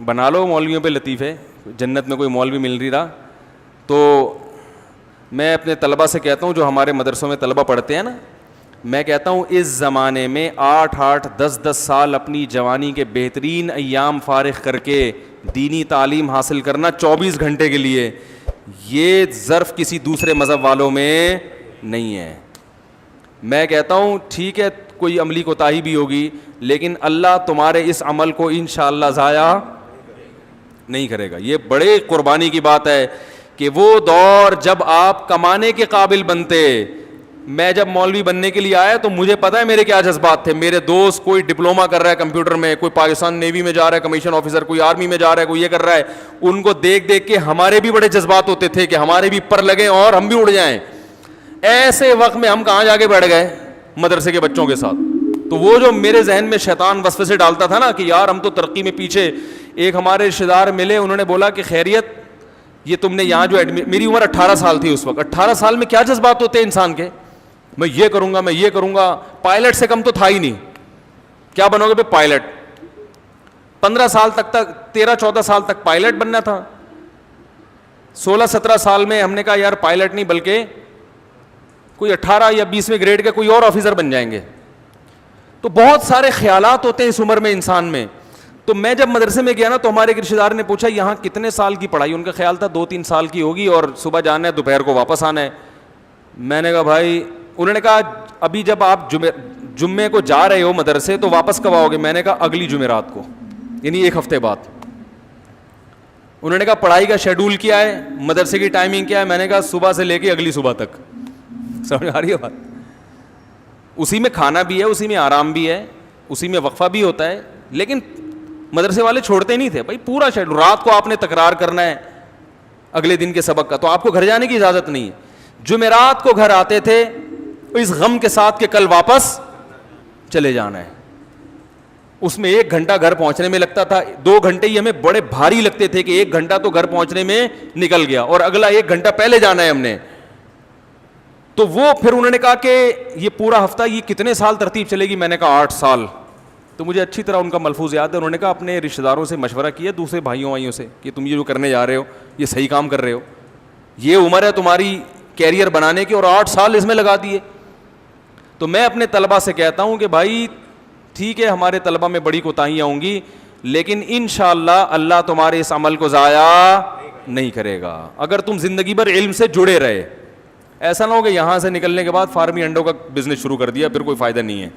بنا لو مولویوں پہ لطیفے, جنت میں کوئی مولوی مل نہیں رہا. تو میں اپنے طلبہ سے کہتا ہوں, جو ہمارے مدرسوں میں طلبہ پڑھتے ہیں نا, میں کہتا ہوں اس زمانے میں 8-8 10-10 سال اپنی جوانی کے بہترین ایام فارغ کر کے دینی تعلیم حاصل کرنا 24 گھنٹے کے لیے, یہ ظرف کسی دوسرے مذہب والوں میں نہیں ہے. میں کہتا ہوں ٹھیک ہے کوئی عملی کوتاہی بھی ہوگی, لیکن اللہ تمہارے اس عمل کو انشاءاللہ ضائع نہیں کرے گا. یہ بڑے قربانی کی بات ہے کہ وہ دور جب آپ کمانے کے قابل بنتے, میں جب مولوی بننے کے لیے آیا تو مجھے پتا ہے میرے کیا جذبات تھے. میرے دوست کوئی ڈپلوما کر رہا ہے کمپیوٹر میں, کوئی پاکستان نیوی میں جا رہا ہے کمیشن آفیسر, کوئی آرمی میں جا رہا ہے, کوئی یہ کر رہا ہے. ان کو دیکھ دیکھ کے ہمارے بھی بڑے جذبات ہوتے تھے کہ ہمارے بھی پر لگیں اور ہم بھی اڑ جائیں. ایسے وقت میں ہم کہاں جا کے بیٹھ گئے مدرسے کے بچوں کے ساتھ. تو وہ جو میرے ذہن میں شیطان وسوسے ڈالتا تھا نا کہ یار ہم تو ترقی میں پیچھے. ایک ہمارے رشتے دار ملے, انہوں نے بولا کہ خیریت, یہ تم نے یہاں جو میری عمر 18 سال تھی اس وقت, 18 سال میں کیا جذبات ہوتے ہیں انسان کے, میں یہ کروں گا, میں یہ کروں گا. پائلٹ سے کم تو تھا ہی نہیں. کیا بنو گے پہ پائلٹ؟ 15 سال تک 13-14 سال تک پائلٹ بننا تھا. 16-17 سال میں ہم نے کہا یار پائلٹ نہیں بلکہ کوئی 18 یا 20ویں گریڈ کا کوئی اور آفیسر بن جائیں گے. تو بہت سارے خیالات ہوتے ہیں اس عمر میں انسان میں. تو میں جب مدرسے میں گیا نا تو ہمارے ایک رشتے دار نے پوچھا یہاں کتنے سال کی پڑھائی؟ ان کا خیال تھا 2-3 سال کی ہوگی اور صبح جانا ہے دوپہر کو واپس آنا ہے. میں نے کہا بھائی, انہوں نے کہا ابھی جب آپ جمعے کو جا رہے ہو مدرسے تو واپس کب آؤ گے؟ میں نے کہا اگلی جمعرات کو, یعنی 1 ہفتے بعد. انہوں نے کہا پڑھائی کا شیڈول کیا ہے, مدرسے کی ٹائمنگ کیا ہے؟ میں نے کہا صبح سے لے کے اگلی صبح تک. سمجھ آ رہی ہے بات؟ اسی میں کھانا بھی ہے, اسی میں آرام بھی ہے, اسی میں وقفہ بھی ہوتا ہے. لیکن مدرسے والے چھوڑتے نہیں تھے بھائی, پورا شیڈول. رات کو آپ نے تکرار کرنا ہے اگلے دن کے سبق کا, تو آپ کو گھر جانے کی اجازت نہیں ہے. جمعرات کو گھر آتے تھے اس غم کے ساتھ کہ کل واپس چلے جانا ہے. اس میں 1 گھنٹہ گھر پہنچنے میں لگتا تھا, 2 گھنٹے ہی ہمیں بڑے بھاری لگتے تھے کہ 1 گھنٹہ تو گھر پہنچنے میں نکل گیا اور اگلا 1 گھنٹہ پہلے جانا ہے ہم نے. تو وہ پھر انہوں نے کہا کہ یہ پورا ہفتہ یہ کتنے سال ترتیب چلے گی؟ میں نے کہا 8 سال. تو مجھے اچھی طرح ان کا ملفوظ یاد ہے. انہوں نے کہا اپنے رشتہ داروں سے مشورہ کیا, دوسرے بھائیوں سے, کہ تم یہ جو کرنے جا رہے ہو یہ صحیح کام کر رہے ہو, یہ عمر ہے تمہاری کیریئر بنانے کی اور 8 سال اس میں لگا دیے. تو میں اپنے طلبہ سے کہتا ہوں کہ بھائی ٹھیک ہے ہمارے طلبہ میں بڑی کوتاہیاں ہوں گی, لیکن انشاءاللہ اللہ تمہارے اس عمل کو ضائع نہیں کرے گا اگر تم زندگی بھر علم سے جڑے رہے. ایسا نہ ہو کہ یہاں سے نکلنے کے بعد فارمی انڈوں کا بزنس شروع کر دیا, پھر کوئی فائدہ نہیں ہے.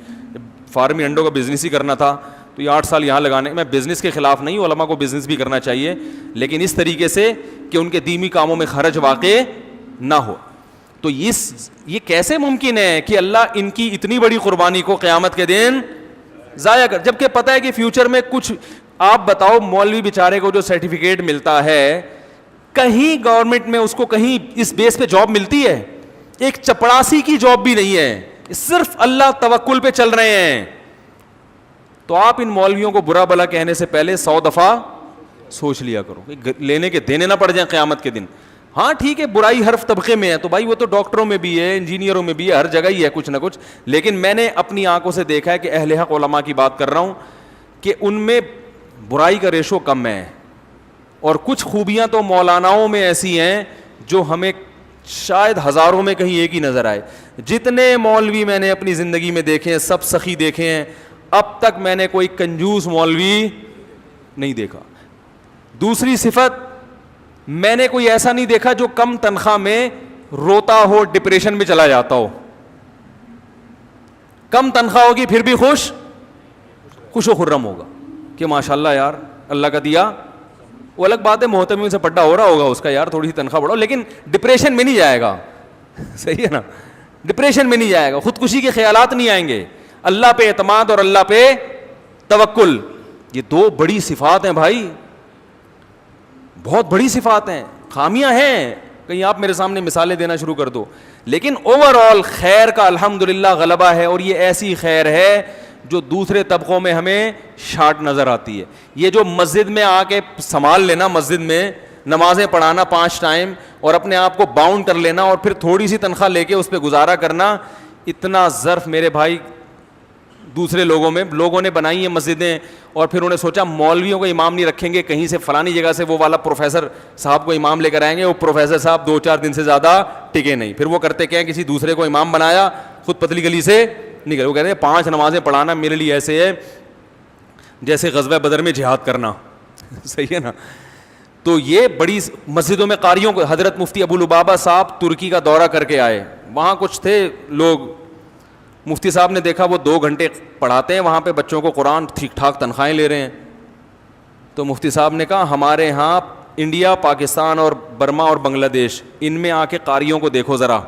فارمی انڈوں کا بزنس ہی کرنا تھا تو یہ 8 سال یہاں لگانے. میں بزنس کے خلاف نہیں, علماء کو بزنس بھی کرنا چاہیے, لیکن اس طریقے سے کہ ان کے دینی کاموں میں خرچ واقع نہ ہو. تو یہ کیسے ممکن ہے کہ اللہ ان کی اتنی بڑی قربانی کو قیامت کے دن ضائع کر, جبکہ پتہ ہے کہ فیوچر میں کچھ. آپ بتاؤ مولوی بیچارے کو جو سرٹیفکیٹ ملتا ہے کہیں گورنمنٹ میں اس کو کہیں اس بیس پہ جاب ملتی ہے؟ ایک چپڑاسی کی جاب بھی نہیں ہے, صرف اللہ توکل پہ چل رہے ہیں. تو آپ ان مولویوں کو برا بلا کہنے سے پہلے 100 دفعہ سوچ لیا کرو, لینے کے دینے نہ پڑ جائیں قیامت کے دن. ہاں ٹھیک ہے برائی ہر طبقے میں ہے, تو بھائی وہ تو ڈاکٹروں میں بھی ہے, انجینئروں میں بھی ہے, ہر جگہ ہی ہے کچھ نہ کچھ. لیکن میں نے اپنی آنکھوں سے دیکھا ہے کہ اہل حق علماء کی بات کر رہا ہوں کہ ان میں برائی کا ریشو کم ہے, اور کچھ خوبیاں تو مولاناؤں میں ایسی ہیں جو ہمیں شاید ہزاروں میں کہیں ایک ہی نظر آئے. جتنے مولوی میں نے اپنی زندگی میں دیکھے ہیں سب سخی دیکھے ہیں, اب تک میں نے کوئی کنجوس مولوی نہیں دیکھا. دوسری صفت, میں نے کوئی ایسا نہیں دیکھا جو کم تنخواہ میں روتا ہو, ڈپریشن میں چلا جاتا ہو. کم تنخواہ ہوگی پھر بھی خوش و خرم ہوگا کہ ماشاءاللہ یار اللہ کا دیا. وہ الگ بات ہے محتمین سے پڈا ہو رہا ہوگا اس کا, یار تھوڑی سی تنخواہ بڑھاؤ, لیکن ڈپریشن میں نہیں جائے گا. صحیح ہے نا, ڈپریشن میں نہیں جائے گا, خودکشی کے خیالات نہیں آئیں گے. اللہ پہ اعتماد اور اللہ پہ توکل, یہ 2 بڑی صفات ہیں بھائی, بہت بڑی صفات ہیں. خامیاں ہیں, کہیں آپ میرے سامنے مثالیں دینا شروع کر دو, لیکن اوور آل خیر کا الحمدللہ غلبہ ہے. اور یہ ایسی خیر ہے جو دوسرے طبقوں میں ہمیں شارٹ نظر آتی ہے. یہ جو مسجد میں آ کے سنبھال لینا, مسجد میں نمازیں پڑھانا 5 ٹائم اور اپنے آپ کو باؤنڈ کر لینا اور پھر تھوڑی سی تنخواہ لے کے اس پہ گزارا کرنا, اتنا ظرف میرے بھائی دوسرے لوگوں نے بنائی ہیں مسجدیں. اور پھر انہوں نے سوچا مولویوں کو امام نہیں رکھیں گے, کہیں سے فلانی جگہ سے وہ والا پروفیسر صاحب کو امام لے کر آئیں گے. وہ پروفیسر صاحب 2-4 دن سے زیادہ ٹکے نہیں, پھر وہ کرتے کیا, کسی دوسرے کو امام بنایا, خود پتلی گلی سے نکلے. وہ کہتے ہیں 5 نمازیں پڑھانا میرے لیے ایسے ہے جیسے غزوہ بدر میں جہاد کرنا. صحیح ہے نا. تو یہ بڑی مسجدوں میں قاریوں کو, حضرت مفتی ابو لبابہ صاحب ترکی کا دورہ کر کے آئے, وہاں کچھ تھے لوگ, مفتی صاحب نے دیکھا وہ 2 گھنٹے پڑھاتے ہیں وہاں پہ بچوں کو قرآن, ٹھیک ٹھاک تنخواہیں لے رہے ہیں. تو مفتی صاحب نے کہا ہمارے ہاں انڈیا, پاکستان اور برما اور بنگلہ دیش, ان میں آ کے قاریوں کو دیکھو ذرا,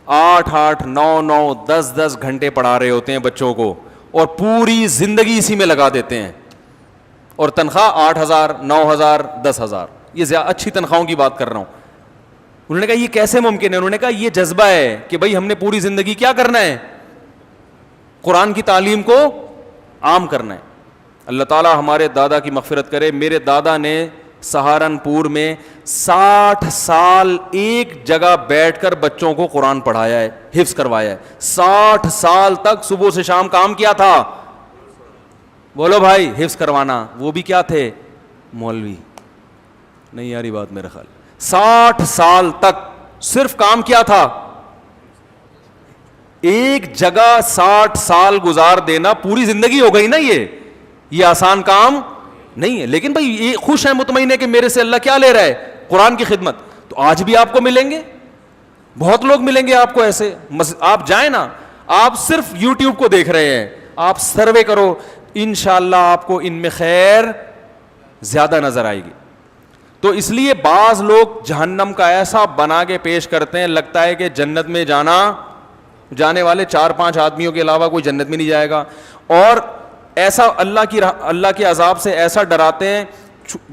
8-8, 9-9, 10-10 گھنٹے پڑھا رہے ہوتے ہیں بچوں کو اور پوری زندگی اسی میں لگا دیتے ہیں, اور تنخواہ 8,000, 9,000, 10,000. یہ اچھی تنخواہوں کی بات کر رہا ہوں. انہوں نے کہا یہ کیسے ممکن ہے؟ انہوں نے کہا یہ جذبہ ہے کہ بھائی ہم نے پوری زندگی کیا کرنا ہے, قرآن کی تعلیم کو عام کرنا ہے. اللہ تعالیٰ ہمارے دادا کی مغفرت کرے. میرے دادا نے سہارنپور میں 60 سال ایک جگہ بیٹھ کر بچوں کو قرآن پڑھایا ہے, حفظ کروایا ہے. 60 سال تک صبح سے شام کام کیا تھا؟ بولو بھائی, حفظ کروانا. وہ بھی کیا تھے؟ مولوی. نہیں یاری بات میرا خیال. 60 سال تک صرف کام کیا تھا؟ ایک جگہ 60 سال گزار دینا پوری زندگی ہو گئی نا. یہ آسان کام نہیں ہے. لیکن بھائی یہ خوش ہیں, مطمئن ہے کہ میرے سے اللہ کیا لے رہا ہے؟ قرآن کی خدمت. تو آج بھی آپ کو ملیں گے, بہت لوگ ملیں گے آپ کو ایسے. آپ جائیں نا, آپ صرف یوٹیوب کو دیکھ رہے ہیں, آپ سروے کرو, انشاءاللہ آپ کو ان میں خیر زیادہ نظر آئے گی. تو اس لیے بعض لوگ جہنم کا ایسا بنا کے پیش کرتے ہیں, لگتا ہے کہ جنت میں جانے والے 4-5 آدمیوں کے علاوہ کوئی جنت میں نہیں جائے گا. اور ایسا اللہ کے عذاب سے ایسا ڈراتے ہیں,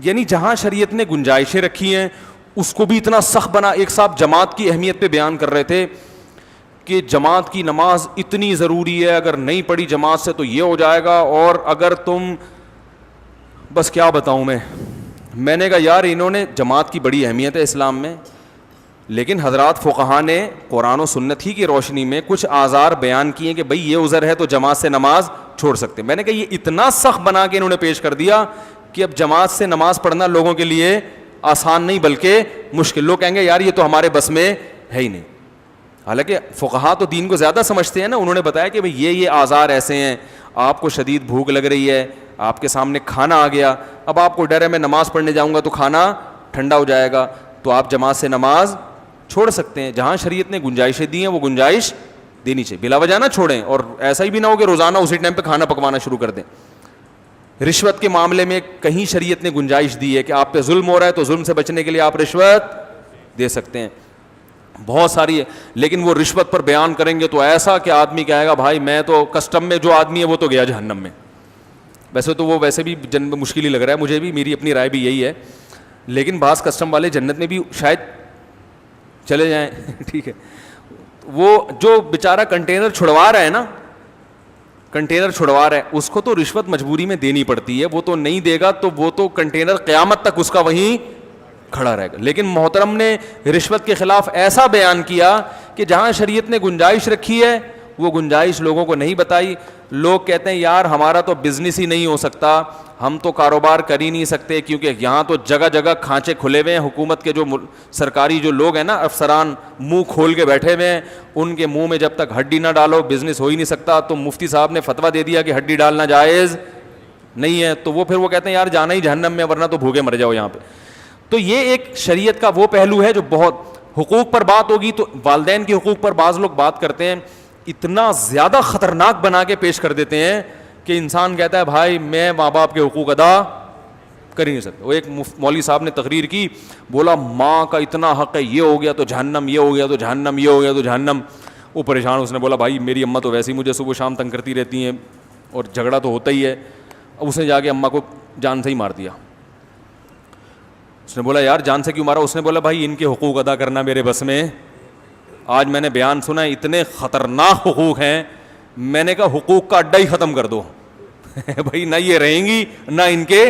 یعنی جہاں شریعت نے گنجائشیں رکھی ہیں اس کو بھی اتنا سخت بنا. ایک صاحب جماعت کی اہمیت پہ بیان کر رہے تھے کہ جماعت کی نماز اتنی ضروری ہے, اگر نہیں پڑھی جماعت سے تو یہ ہو جائے گا, اور اگر تم, بس کیا بتاؤں میں نے کہا یار انہوں نے, جماعت کی بڑی اہمیت ہے اسلام میں, لیکن حضرات فقہا نے قرآن و سنت ہی کی روشنی میں کچھ آزار بیان کیے کہ بھئی یہ عذر ہے تو جماعت سے نماز چھوڑ سکتے. میں نے کہا یہ اتنا سخت بنا کے انہوں نے پیش کر دیا کہ اب جماعت سے نماز پڑھنا لوگوں کے لیے آسان نہیں بلکہ مشکل. لوگ کہیں گے یار یہ تو ہمارے بس میں ہے ہی نہیں. حالانکہ فقہا تو دین کو زیادہ سمجھتے ہیں نا. انہوں نے بتایا کہ بھئی یہ آزار ایسے ہیں, آپ کو شدید بھوک لگ رہی ہے, آپ کے سامنے کھانا آ گیا, اب آپ کو ڈر ہے میں نماز پڑھنے جاؤں گا تو کھانا ٹھنڈا ہو جائے گا, تو آپ جماعت سے نماز چھوڑ سکتے ہیں. جہاں شریعت نے گنجائشیں دی ہیں وہ گنجائش دینی چاہیے, بلا وجہ نہ چھوڑیں. اور ایسا ہی بھی نہ ہو کہ روزانہ اسی ٹائم پہ کھانا پکوانا شروع کر دیں. رشوت کے معاملے میں کہیں شریعت نے گنجائش دی ہے کہ آپ پہ ظلم ہو رہا ہے تو ظلم سے بچنے کے لیے آپ رشوت دے سکتے ہیں, بہت ساری ہے. لیکن وہ رشوت پر بیان کریں گے تو ایسا کہ آدمی کہے گا بھائی میں تو کسٹم میں جو آدمی ہے وہ تو گیا جہنم میں. ویسے تو وہ ویسے بھی مشکل ہی لگ رہا ہے مجھے بھی, میری اپنی رائے بھی یہی ہے, لیکن بعض کسٹم والے جنت میں بھی شاید چلے جائیں. ٹھیک ہے, وہ جو بیچارہ کنٹینر چھڑوا رہا ہے نا, کنٹینر چھڑوا رہا ہے, اس کو تو رشوت مجبوری میں دینی پڑتی ہے, وہ تو نہیں دے گا تو وہ تو کنٹینر قیامت تک اس کا وہیں کھڑا رہے گا. لیکن محترم نے رشوت کے خلاف ایسا بیان کیا کہ جہاں شریعت نے گنجائش رکھی ہے وہ گنجائش لوگوں کو نہیں بتائی. لوگ کہتے ہیں یار ہمارا تو بزنس ہی نہیں ہو سکتا, ہم تو کاروبار کر ہی نہیں سکتے کیونکہ یہاں تو جگہ جگہ کھانچے کھلے ہوئے ہیں. حکومت کے جو سرکاری جو لوگ ہیں نا, افسران منہ کھول کے بیٹھے ہوئے ہیں, ان کے منہ میں جب تک ہڈی نہ ڈالو بزنس ہو ہی نہیں سکتا. تو مفتی صاحب نے فتویٰ دے دیا کہ ہڈی ڈالنا جائز نہیں ہے, تو وہ پھر وہ کہتے ہیں یار جانا ہی جہنم میں ورنہ تو بھوکے مر جاؤ یہاں پہ. تو یہ ایک شریعت کا وہ پہلو ہے جو بہت. حقوق پر بات ہوگی تو والدین کے حقوق پر بعض لوگ بات کرتے ہیں, اتنا زیادہ خطرناک بنا کے پیش کر دیتے ہیں کہ انسان کہتا ہے بھائی میں ماں باپ کے حقوق ادا کر ہی نہیں سکتا. وہ ایک مولوی صاحب نے تقریر کی, بولا ماں کا اتنا حق ہے, یہ ہو گیا تو جہنم, یہ ہو گیا تو جہنم, یہ ہو گیا تو جہنم. وہ پریشان, اس نے بولا بھائی میری اماں تو ویسے ہی مجھے صبح شام تنگ کرتی رہتی ہیں اور جھگڑا تو ہوتا ہی ہے. اس نے جا کے اماں کو جان سے ہی مار دیا. اس نے بولا یار جان سے کیوں مارا؟ اس نے بولا بھائی ان کے حقوق ادا کرنا میرے بس میں. آج میں نے بیان سنا ہے, اتنے خطرناک حقوق ہیں, میں نے کہا حقوق کا اڈا ہی ختم کر دو. بھائی نہ یہ رہیں گی نہ ان کے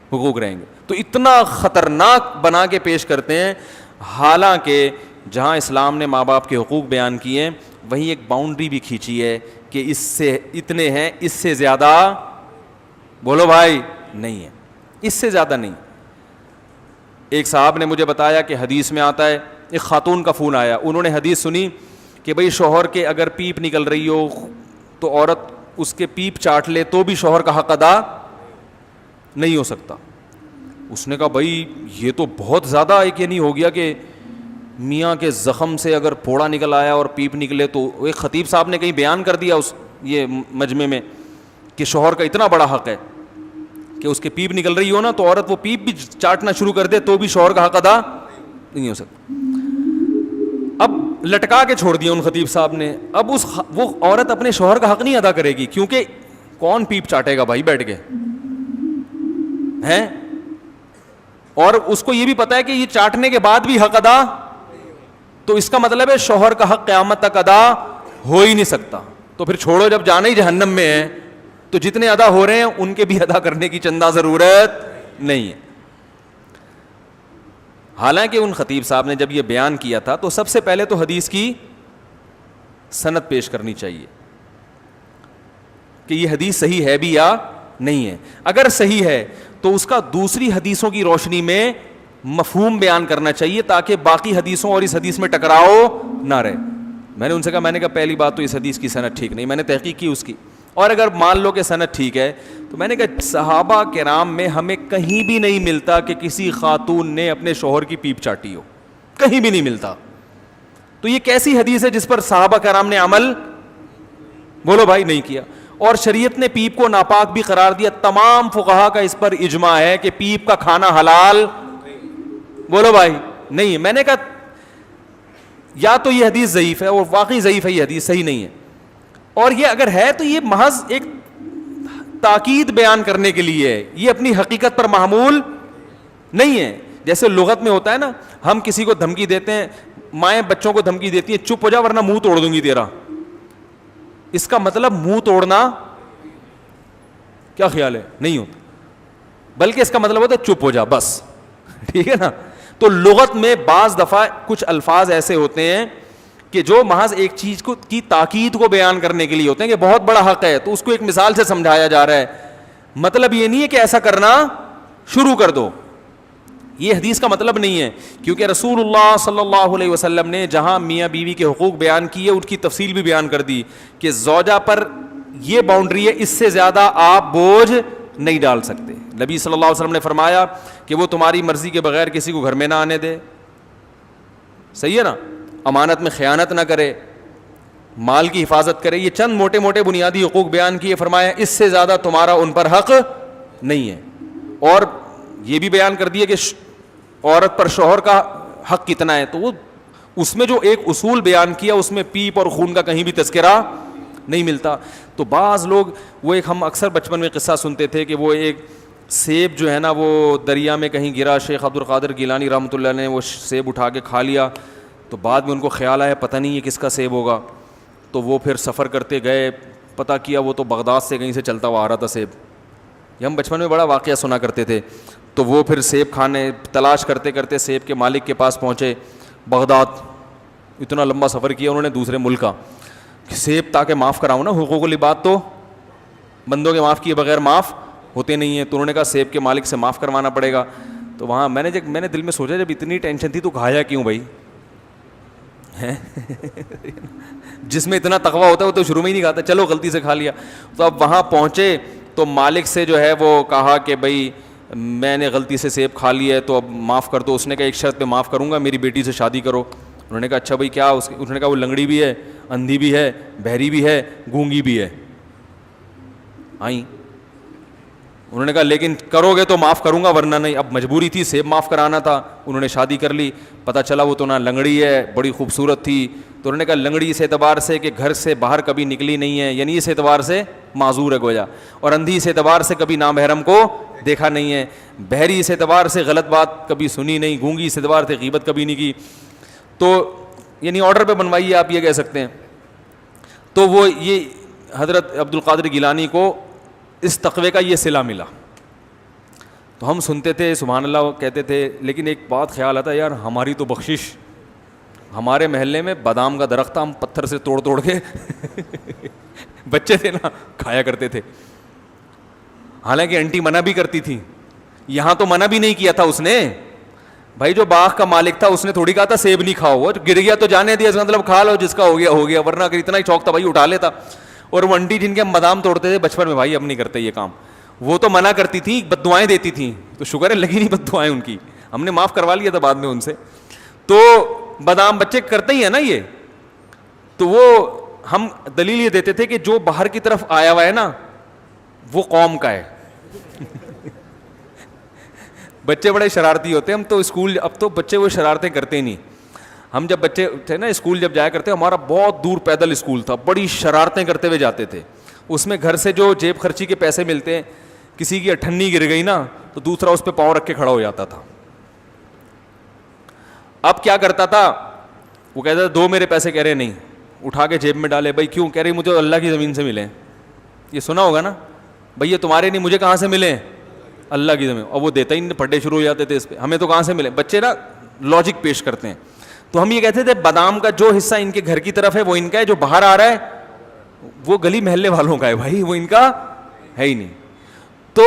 حقوق رہیں گے. تو اتنا خطرناک بنا کے پیش کرتے ہیں. حالانکہ جہاں اسلام نے ماں باپ کے حقوق بیان کیے ہیں وہیں ایک باؤنڈری بھی کھینچی ہے کہ اس سے اتنے ہیں, اس سے زیادہ بولو بھائی نہیں ہے, اس سے زیادہ نہیں. ایک صاحب نے مجھے بتایا کہ حدیث میں آتا ہے, ایک خاتون کا فون آیا, انہوں نے حدیث سنی کہ بھئی شوہر کے اگر پیپ نکل رہی ہو تو عورت اس کے پیپ چاٹ لے تو بھی شوہر کا حق ادا نہیں ہو سکتا. اس نے کہا بھئی یہ تو بہت زیادہ ایک یہ نہیں ہو گیا کہ میاں کے زخم سے اگر پھوڑا نکل آیا اور پیپ نکلے تو. ایک خطیب صاحب نے کہیں بیان کر دیا اس یہ مجمع میں کہ شوہر کا اتنا بڑا حق ہے کہ اس کے پیپ نکل رہی ہو نا تو عورت وہ پیپ بھی چاٹنا شروع کر دے تو بھی شوہر کا حق ادا نہیں ہو سکتا. اب لٹکا کے چھوڑ دیا ان خطیب صاحب نے. اب وہ عورت اپنے شوہر کا حق نہیں ادا کرے گی کیونکہ کون پیپ چاٹے گا بھائی بیٹھ کے ہیں, اور اس کو یہ بھی پتا ہے کہ یہ چاٹنے کے بعد بھی حق ادا, تو اس کا مطلب ہے شوہر کا حق قیامت تک ادا ہو ہی نہیں سکتا. تو پھر چھوڑو, جب جانا ہی جہنم میں ہے تو جتنے ادا ہو رہے ہیں ان کے بھی ادا کرنے کی چندہ ضرورت نہیں ہے. حالانکہ ان خطیب صاحب نے جب یہ بیان کیا تھا تو سب سے پہلے تو حدیث کی سند پیش کرنی چاہیے کہ یہ حدیث صحیح ہے بھی یا نہیں ہے. اگر صحیح ہے تو اس کا دوسری حدیثوں کی روشنی میں مفہوم بیان کرنا چاہیے تاکہ باقی حدیثوں اور اس حدیث میں ٹکراؤ نہ رہے. میں نے ان سے کہا, میں نے کہا پہلی بات تو اس حدیث کی سند ٹھیک نہیں, میں نے تحقیق کی اس کی, اور اگر مان لو کہ سند ٹھیک ہے تو میں نے کہا صحابہ کرام میں ہمیں کہیں بھی نہیں ملتا کہ کسی خاتون نے اپنے شوہر کی پیپ چاٹی ہو, کہیں بھی نہیں ملتا. تو یہ کیسی حدیث ہے جس پر صحابہ کرام نے عمل, بولو بھائی, نہیں کیا؟ اور شریعت نے پیپ کو ناپاک بھی قرار دیا. تمام فقہا کا اس پر اجماع ہے کہ پیپ کا کھانا حلال, بولو بھائی, نہیں. میں نے کہا یا تو یہ حدیث ضعیف ہے, اور واقعی ضعیف ہے, یہ حدیث صحیح نہیں ہے, اور یہ اگر ہے تو یہ محض ایک تاکید بیان کرنے کے لیے ہے, یہ اپنی حقیقت پر معمول نہیں ہے. جیسے لغت میں ہوتا ہے نا, ہم کسی کو دھمکی دیتے ہیں, مائیں بچوں کو دھمکی دیتی ہیں چپ ہو جا ورنہ منہ توڑ دوں گی تیرا. اس کا مطلب منہ توڑنا کیا خیال ہے, نہیں ہوتا, بلکہ اس کا مطلب ہوتا ہے چپ ہو جا بس, ٹھیک ہے نا. تو لغت میں بعض دفعہ کچھ الفاظ ایسے ہوتے ہیں کہ جو محض ایک چیز کو کی تاکید کو بیان کرنے کے لیے ہوتے ہیں کہ بہت بڑا حق ہے, تو اس کو ایک مثال سے سمجھایا جا رہا ہے. مطلب یہ نہیں ہے کہ ایسا کرنا شروع کر دو, یہ حدیث کا مطلب نہیں ہے, کیونکہ رسول اللہ صلی اللہ علیہ وسلم نے جہاں میاں بیوی کے حقوق بیان کیے ان کی تفصیل بھی بیان کر دی کہ زوجہ پر یہ باؤنڈری ہے, اس سے زیادہ آپ بوجھ نہیں ڈال سکتے. نبی صلی اللہ علیہ وسلم نے فرمایا کہ وہ تمہاری مرضی کے بغیر کسی کو گھر میں نہ آنے دے, صحیح ہے نا, امانت میں خیانت نہ کرے, مال کی حفاظت کرے. یہ چند موٹے موٹے بنیادی حقوق بیان کیے, فرمایا اس سے زیادہ تمہارا ان پر حق نہیں ہے. اور یہ بھی بیان کر دیا کہ عورت پر شوہر کا حق کتنا ہے, تو وہ اس میں جو ایک اصول بیان کیا اس میں پیپ اور خون کا کہیں بھی تذکرہ نہیں ملتا. تو بعض لوگ وہ ایک, ہم اکثر بچپن میں قصہ سنتے تھے کہ وہ ایک سیب جو ہے نا وہ دریا میں کہیں گرا, شیخ عبد القادر گیلانی رحمۃ اللہ نے وہ سیب اٹھا کے کھا لیا, تو بعد میں ان کو خیال آیا پتہ نہیں یہ کس کا سیب ہوگا, تو وہ پھر سفر کرتے گئے, پتہ کیا وہ تو بغداد سے کہیں سے چلتا ہوا آ رہا تھا سیب. یہ ہم بچپن میں بڑا واقعہ سنا کرتے تھے. تو وہ پھر سیب کھانے تلاش کرتے کرتے سیب کے مالک کے پاس پہنچے بغداد, اتنا لمبا سفر کیا انہوں نے دوسرے ملک کا, سیب تاکہ معاف کراؤں نا, حقوق العباد تو بندوں کے معاف کیے بغیر معاف ہوتے نہیں ہیں, تو انہوں نے کہا سیب کے مالک سے معاف کروانا پڑے گا. تو وہاں میں نے دل میں سوچا جب اتنی ٹینشن تھی تو کھایا کیوں بھائی, جس میں اتنا تقویٰ ہوتا ہے وہ تو شروع میں ہی نہیں کھاتا, چلو غلطی سے کھا لیا. تو اب وہاں پہنچے تو مالک سے جو ہے وہ کہا کہ بھائی میں نے غلطی سے سیب کھا لیا ہے تو اب معاف کر دو. اس نے کہا ایک شرط پہ معاف کروں گا, میری بیٹی سے شادی کرو. انہوں نے کہا اچھا بھائی کیا, انہوں نے کہا وہ لنگڑی بھی ہے, اندھی بھی ہے, بہری بھی ہے, گونگی بھی ہے. آئیں, انہوں نے کہا لیکن کرو گے تو معاف کروں گا ورنہ نہیں. اب مجبوری تھی, سیب معاف کرانا تھا, انہوں نے شادی کر لی. پتہ چلا وہ تو نہ لنگڑی ہے, بڑی خوبصورت تھی. تو انہوں نے کہا لنگڑی اس اعتبار سے کہ گھر سے باہر کبھی نکلی نہیں ہے, یعنی اس اعتبار سے معذور ہے گویا, اور اندھی اس اعتبار سے کبھی نامحرم کو دیکھا نہیں ہے, بہری اس اعتبار سے غلط بات کبھی سنی نہیں, گونگی اس اعتبار سے غیبت کبھی نہیں کی. تو یعنی آرڈر پہ بنوائیے آپ یہ کہہ سکتے ہیں. تو وہ یہ حضرت عبد القادر گیلانی کو اس تقوی کا یہ صلہ ملا. تو ہم سنتے تھے سبحان اللہ کہتے تھے, لیکن ایک بات خیال آتا یار ہماری تو بخشش, ہمارے محلے میں بادام کا درخت تھا, ہم پتھر سے توڑ توڑ کے بچے تھے نا کھایا کرتے تھے. حالانکہ انٹی منع بھی کرتی تھی, یہاں تو منع بھی نہیں کیا تھا اس نے. بھائی جو باغ کا مالک تھا اس نے تھوڑی کہا تھا سیب نہیں کھاؤ, وہ گر گیا تو جانے دیا, اس کا مطلب کھا لو, جس کا ہو گیا, ورنہ اگر اتنا ہی شوق تھا بھائی اٹھا لیتا. اور وہ انٹی جن کے ہم بادام توڑتے تھے بچپن میں, بھائی اب نہیں کرتے یہ کام, وہ تو منع کرتی تھیں, بد دعائیں دیتی تھیں. تو شکر ہے لگی نہیں بد دعائیں ان کی, ہم نے معاف کروا لیا تھا بعد میں ان سے. تو بادام بچے کرتے ہی ہیں نا یہ, تو وہ ہم دلیل یہ دیتے تھے کہ جو باہر کی طرف آیا ہوا ہے نا وہ قوم کا ہے. بچے بڑے شرارتی ہوتے ہیں, ہم تو اسکول, اب تو بچے وہ شرارتیں کرتے نہیں. ہم جب بچے تھے نا اسکول جب جایا کرتے, ہمارا بہت دور پیدل اسکول تھا, بڑی شرارتیں کرتے ہوئے جاتے تھے. اس میں گھر سے جو جیب خرچی کے پیسے ملتے ہیں, کسی کی اٹھنی گر گئی نا تو دوسرا اس پہ پاؤں رکھ کے کھڑا ہو جاتا تھا. اب کیا کرتا تھا, وہ کہتا تھا دو میرے پیسے, کہہ رہے نہیں, اٹھا کے جیب میں ڈالے. بھائی کیوں, کہہ رہے مجھے اللہ کی زمین سے ملے. یہ سنا ہوگا نا, بھائی یہ تمہارے نہیں, مجھے کہاں سے ملے, اللہ کی زمین. اور وہ دیتا ہی نہیں, پھڈے شروع ہو جاتے تھے اس پہ, ہمیں تو کہاں سے ملے. بچے نا لاجک پیش کرتے ہیں. تو ہم یہ کہتے تھے بادام کا جو حصہ ان کے گھر کی طرف ہے وہ ان کا ہے, جو باہر آ رہا ہے وہ گلی محلے والوں کا ہے بھائی, وہ ان کا ہے ہی نہیں. تو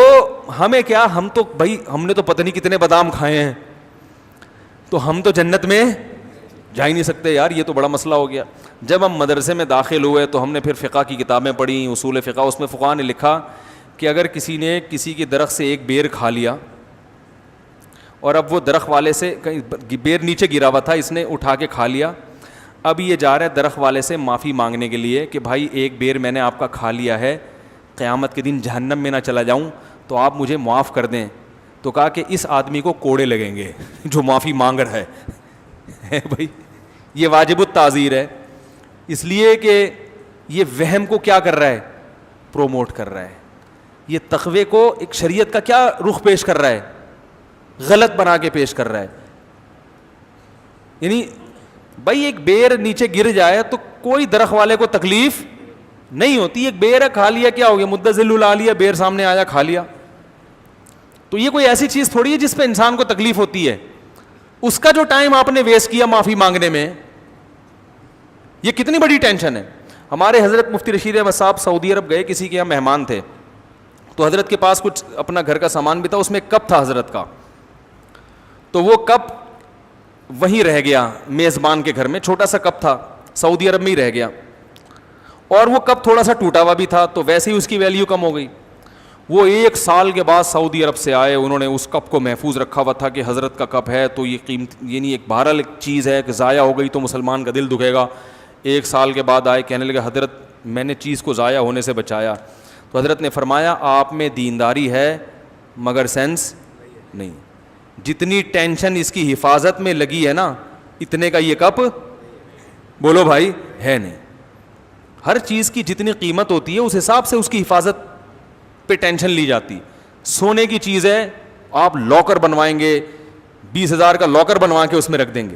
ہمیں کیا, ہم تو بھائی ہم نے تو پتہ نہیں کتنے بادام کھائے ہیں, تو ہم تو جنت میں جا ہی نہیں سکتے یار, یہ تو بڑا مسئلہ ہو گیا. جب ہم مدرسے میں داخل ہوئے تو ہم نے پھر فقہ کی کتابیں پڑھی, اصول فقہ. اس میں فقہاء نے لکھا کہ اگر کسی نے کسی کی درخت سے ایک بیر کھا لیا اور اب وہ درخت والے سے کہیں بیر نیچے گرا ہوا تھا, اس نے اٹھا کے کھا لیا, اب یہ جا رہا ہے درخت والے سے معافی مانگنے کے لیے کہ بھائی ایک بیر میں نے آپ کا کھا لیا ہے, قیامت کے دن جہنم میں نہ چلا جاؤں تو آپ مجھے معاف کر دیں. تو کہا کہ اس آدمی کو کوڑے لگیں گے جو معافی مانگ رہا ہے بھائی, یہ واجب التعزیر ہے, اس لیے کہ یہ وہم کو کیا کر رہا ہے, پروموٹ کر رہا ہے. یہ تقوی کو ایک شریعت کا کیا رخ پیش کر رہا ہے, غلط بنا کے پیش کر رہا ہے. یعنی بھائی ایک بیر نیچے گر جائے تو کوئی درخت والے کو تکلیف نہیں ہوتی, ایک بیر ہے کھا لیا کیا ہو گیا, مدہ ذل الا لیا, بیر سامنے آیا کھا لیا. تو یہ کوئی ایسی چیز تھوڑی ہے جس پہ انسان کو تکلیف ہوتی ہے. اس کا جو ٹائم آپ نے ویسٹ کیا معافی مانگنے میں, یہ کتنی بڑی ٹینشن ہے. ہمارے حضرت مفتی رشید احمد صاحب سعودی عرب گئے, کسی کے یہاں مہمان تھے, تو حضرت کے پاس کچھ اپنا گھر کا سامان بھی تھا, اس میں ایک کپ تھا حضرت کا, تو وہ کپ وہیں رہ گیا میزبان کے گھر میں, چھوٹا سا کپ تھا, سعودی عرب میں ہی رہ گیا, اور وہ کپ تھوڑا سا ٹوٹا ہوا بھی تھا, تو ویسے ہی اس کی ویلیو کم ہو گئی. وہ 1 سال کے بعد سعودی عرب سے آئے, انہوں نے اس کپ کو محفوظ رکھا ہوا تھا کہ حضرت کا کپ ہے تو یہ قیمت, یعنی ایک بہرحال ایک چیز ہے کہ ضائع ہو گئی تو مسلمان کا دل دکھے گا. 1 سال کے بعد آئے, کہنے لگے حضرت میں نے چیز کو ضائع ہونے سے بچایا. تو حضرت نے فرمایا آپ میں دینداری ہے مگر سینس نہیں, جتنی ٹینشن اس کی حفاظت میں لگی ہے نا اتنے کا یہ کپ بولو بھائی ہے نہیں. ہر چیز کی جتنی قیمت ہوتی ہے اس حساب سے اس کی حفاظت پہ ٹینشن لی جاتی. سونے کی چیز ہے, آپ لاکر بنوائیں گے, 20,000 کا لاکر بنوا کے اس میں رکھ دیں گے,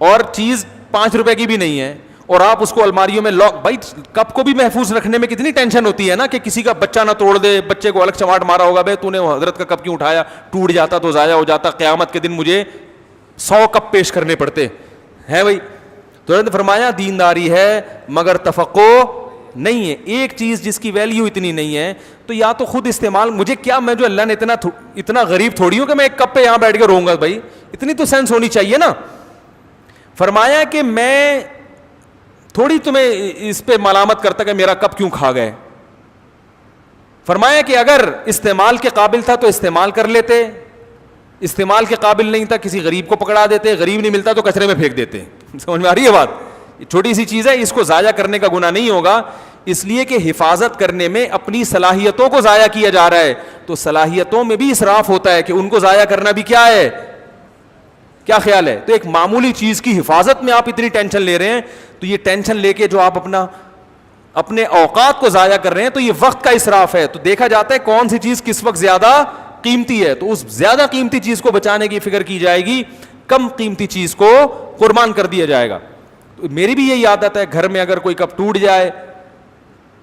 اور چیز 5 روپے کی بھی نہیں ہے اور آپ اس کو الماریوں میں لاک. بھائی کپ کو بھی محفوظ رکھنے میں کتنی ٹینشن ہوتی ہے نا, کہ کسی کا بچہ نہ توڑ دے, بچے کو الگ چماٹ مارا ہوگا, بھائی تو نے حضرت کا کپ کیوں اٹھایا, ٹوٹ جاتا تو ضائع ہو جاتا, قیامت کے دن مجھے 100 کپ پیش کرنے پڑتے ہیں بھائی. تو حضرت نے فرمایا دینداری ہے مگر تفقع نہیں ہے. ایک چیز جس کی ویلیو اتنی نہیں ہے تو یا تو خود استعمال, مجھے کیا, میں جو اللہ نے اتنا غریب تھوڑی ہوں کہ میں ایک کپ پہ یہاں بیٹھ کے رہوں گا, بھائی اتنی تو سینس ہونی چاہیے نا. فرمایا کہ میں تھوڑی تمہیں اس پہ ملامت کرتا کہ میرا کپ کیوں کھا گئے. فرمایا کہ اگر استعمال کے قابل تھا تو استعمال کر لیتے, استعمال کے قابل نہیں تھا کسی غریب کو پکڑا دیتے, غریب نہیں ملتا تو کچرے میں پھینک دیتے. سمجھ میں آ رہی ہے بات؟ چھوٹی سی چیز ہے, اس کو ضائع کرنے کا گناہ نہیں ہوگا, اس لیے کہ حفاظت کرنے میں اپنی صلاحیتوں کو ضائع کیا جا رہا ہے. تو صلاحیتوں میں بھی اسراف ہوتا ہے کہ ان کو ضائع کرنا بھی کیا ہے, کیا خیال ہے؟ تو ایک معمولی چیز کی حفاظت میں آپ اتنی ٹینشن لے رہے ہیں, تو یہ ٹینشن لے کے جو آپ اپنے اوقات کو ضائع کر رہے ہیں تو یہ وقت کا اسراف ہے. تو دیکھا جاتا ہے کون سی چیز کس وقت زیادہ قیمتی ہے, تو اس زیادہ قیمتی چیز کو بچانے کی فکر کی جائے گی, کم قیمتی چیز کو قربان کر دیا جائے گا. تو میری بھی یہی عادت ہے, گھر میں اگر کوئی کپ ٹوٹ جائے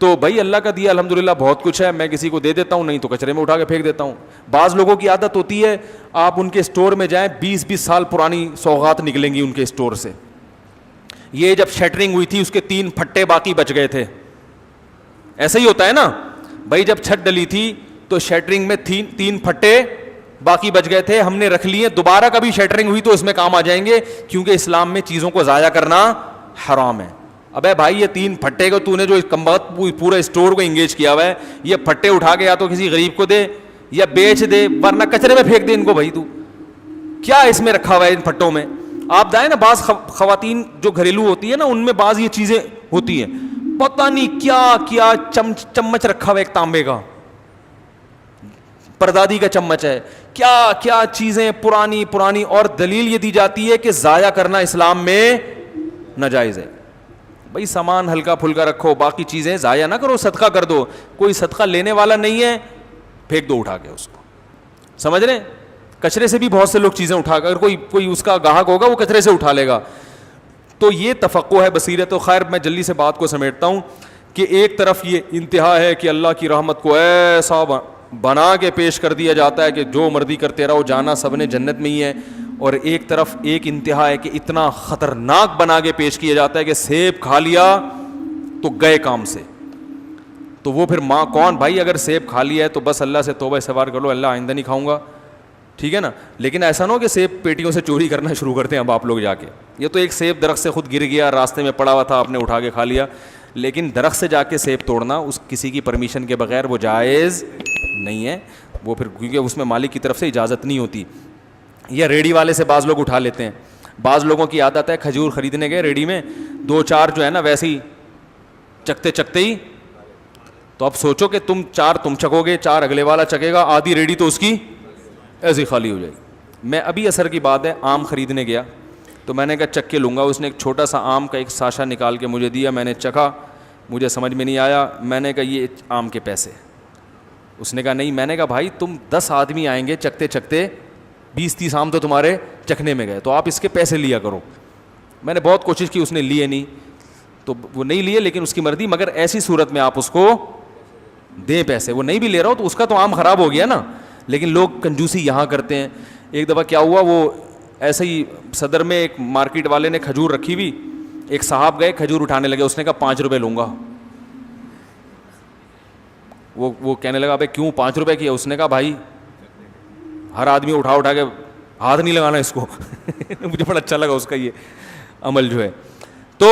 تو بھائی اللہ کا دیا الحمدللہ بہت کچھ ہے, میں کسی کو دے دیتا ہوں, نہیں تو کچرے میں اٹھا کے پھینک دیتا ہوں. بعض لوگوں کی عادت ہوتی ہے, آپ ان کے اسٹور میں جائیں, 20-20 سال پرانی سوغات نکلیں گی ان کے اسٹور سے. یہ جب شٹرنگ ہوئی تھی اس کے 3 پھٹے باقی بچ گئے تھے. ایسا ہی ہوتا ہے نا بھائی, جب چھت ڈلی تھی تو شٹرنگ میں 3 پھٹے باقی بچ گئے تھے, ہم نے رکھ لیے, دوبارہ کبھی شٹرنگ ہوئی تو اس میں کام آ جائیں گے, کیونکہ اسلام میں چیزوں کو ضائع کرنا حرام ہے. ابے بھائی یہ 3 پھٹے کو تو نے جو کمبخت پورے اسٹور کو انگیج کیا ہوا ہے, یہ پھٹے اٹھا کے یا تو کسی غریب کو دے یا بیچ دے, ورنہ کچرے میں پھینک دے ان کو. بھائی تو کیا اس میں رکھا ہوا ہے ان پھٹوں میں؟ آپ جائیں نا, بعض خواتین جو گھریلو ہوتی ہے نا ان میں بعض یہ چیزیں ہوتی ہیں, پتہ نہیں کیا کیا چمچ رکھا ہوا ہے, ایک تانبے کا پردادی کا چمچ ہے, کیا کیا چیزیں پرانی, اور دلیل یہ دی جاتی ہے کہ ضائع کرنا اسلام میں ناجائز ہے. بھائی سامان ہلکا پھلکا رکھو, باقی چیزیں ضائع نہ کرو, صدقہ کر دو. کوئی صدقہ لینے والا نہیں ہے, پھینک دو اٹھا کے اس کو. سمجھ رہے ہیں؟ کچرے سے بھی بہت سے لوگ چیزیں اٹھا کر, کوئی اس کا گاہک ہوگا وہ کچرے سے اٹھا لے گا. تو یہ تفقع ہے, بصیرت. و خیر میں جلدی سے بات کو سمیٹتا ہوں کہ ایک طرف یہ انتہا ہے کہ اللہ کی رحمت کو ایسا بنا کے پیش کر دیا جاتا ہے کہ جو مرضی کرتے رہو, جانا سب نے جنت میں ہی ہے, اور ایک طرف ایک انتہا ہے کہ اتنا خطرناک بنا کے پیش کیا جاتا ہے کہ سیب کھا لیا تو گئے کام سے. تو وہ پھر ماں کون بھائی, اگر سیب کھا لیا ہے تو بس اللہ سے توبہ استغفار کر لو, اللہ آئندہ نہیں کھاؤں گا, ٹھیک ہے نا. لیکن ایسا نہ ہو کہ سیب پیٹیوں سے چوری کرنا شروع کرتے ہیں اب آپ لوگ جا کے. یہ تو ایک سیب درخت سے خود گر گیا, راستے میں پڑا ہوا تھا, آپ نے اٹھا کے کھا لیا. لیکن درخت سے جا کے سیب توڑنا اس کسی کی پرمیشن کے بغیر وہ جائز نہیں ہے. وہ پھر کیونکہ اس میں مالک کی طرف سے اجازت نہیں ہوتی. یا ریڑھی والے سے بعض لوگ اٹھا لیتے ہیں. بعض لوگوں کی عادت ہے کھجور خریدنے گئے ریڑھی میں, 2-4 جو ہے نا ویسے ہی چکتے چکتے ہی, تو اب سوچو کہ تم 4 تم چکو گے, 4 اگلے والا چکے گا, آدھی ریڑھی تو اس کی ایسی خالی ہو جائے گی. میں ابھی عصر کی بات ہے آم خریدنے گیا تو میں نے کہا چک کے لوں گا. اس نے ایک چھوٹا سا آم کا ایک ساشا نکال کے مجھے دیا, میں نے چکھا, مجھے سمجھ میں نہیں آیا. میں نے کہا یہ آم کے پیسے. اس نے کہا نہیں. میں نے کہا بھائی تم 10 آدمی آئیں گے چکتے چکتے, 20-30 آم تو تمہارے چکھنے میں گئے, تو آپ اس کے پیسے لیا کرو. میں نے بہت کوشش کی, اس نے لیے نہیں, تو وہ نہیں لیے, لیکن اس کی مرضی. مگر ایسی صورت میں آپ اس کو دیں پیسے. وہ نہیں بھی لے رہا ہو تو اس کا تو آم خراب ہو گیا نا. لیکن لوگ کنجوسی یہاں کرتے ہیں. ایک دفعہ کیا ہوا, وہ ایسے ہی صدر میں ایک مارکیٹ والے نے کھجور رکھی ہوئی, ایک صاحب گئے کھجور اٹھانے لگے. اس نے کہا 5 روپے لوں گا. وہ کہنے لگا ابے کیوں 5 روپے کی ہے؟ اس نے کہا بھائی ہر آدمی اٹھا کے ہاتھ نہیں لگانا اس کو. مجھے بڑا اچھا لگا اس کا یہ عمل جو ہے. تو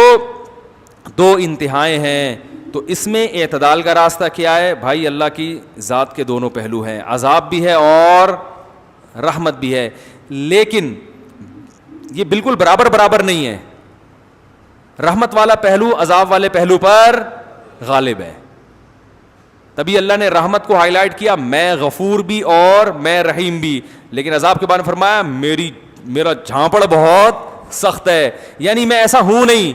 2 انتہائیں ہیں. تو اس میں اعتدال کا راستہ کیا ہے بھائی؟ اللہ کی ذات کے دونوں پہلو ہیں, عذاب بھی ہے اور رحمت بھی ہے. لیکن یہ بالکل برابر نہیں ہے. رحمت والا پہلو عذاب والے پہلو پر غالب ہے. تبھی اللہ نے رحمت کو ہائی لائٹ کیا, میں غفور بھی اور میں رحیم بھی. لیکن عذاب کے بارے میں فرمایا میرا جھانپڑ بہت سخت ہے. یعنی میں ایسا ہوں نہیں,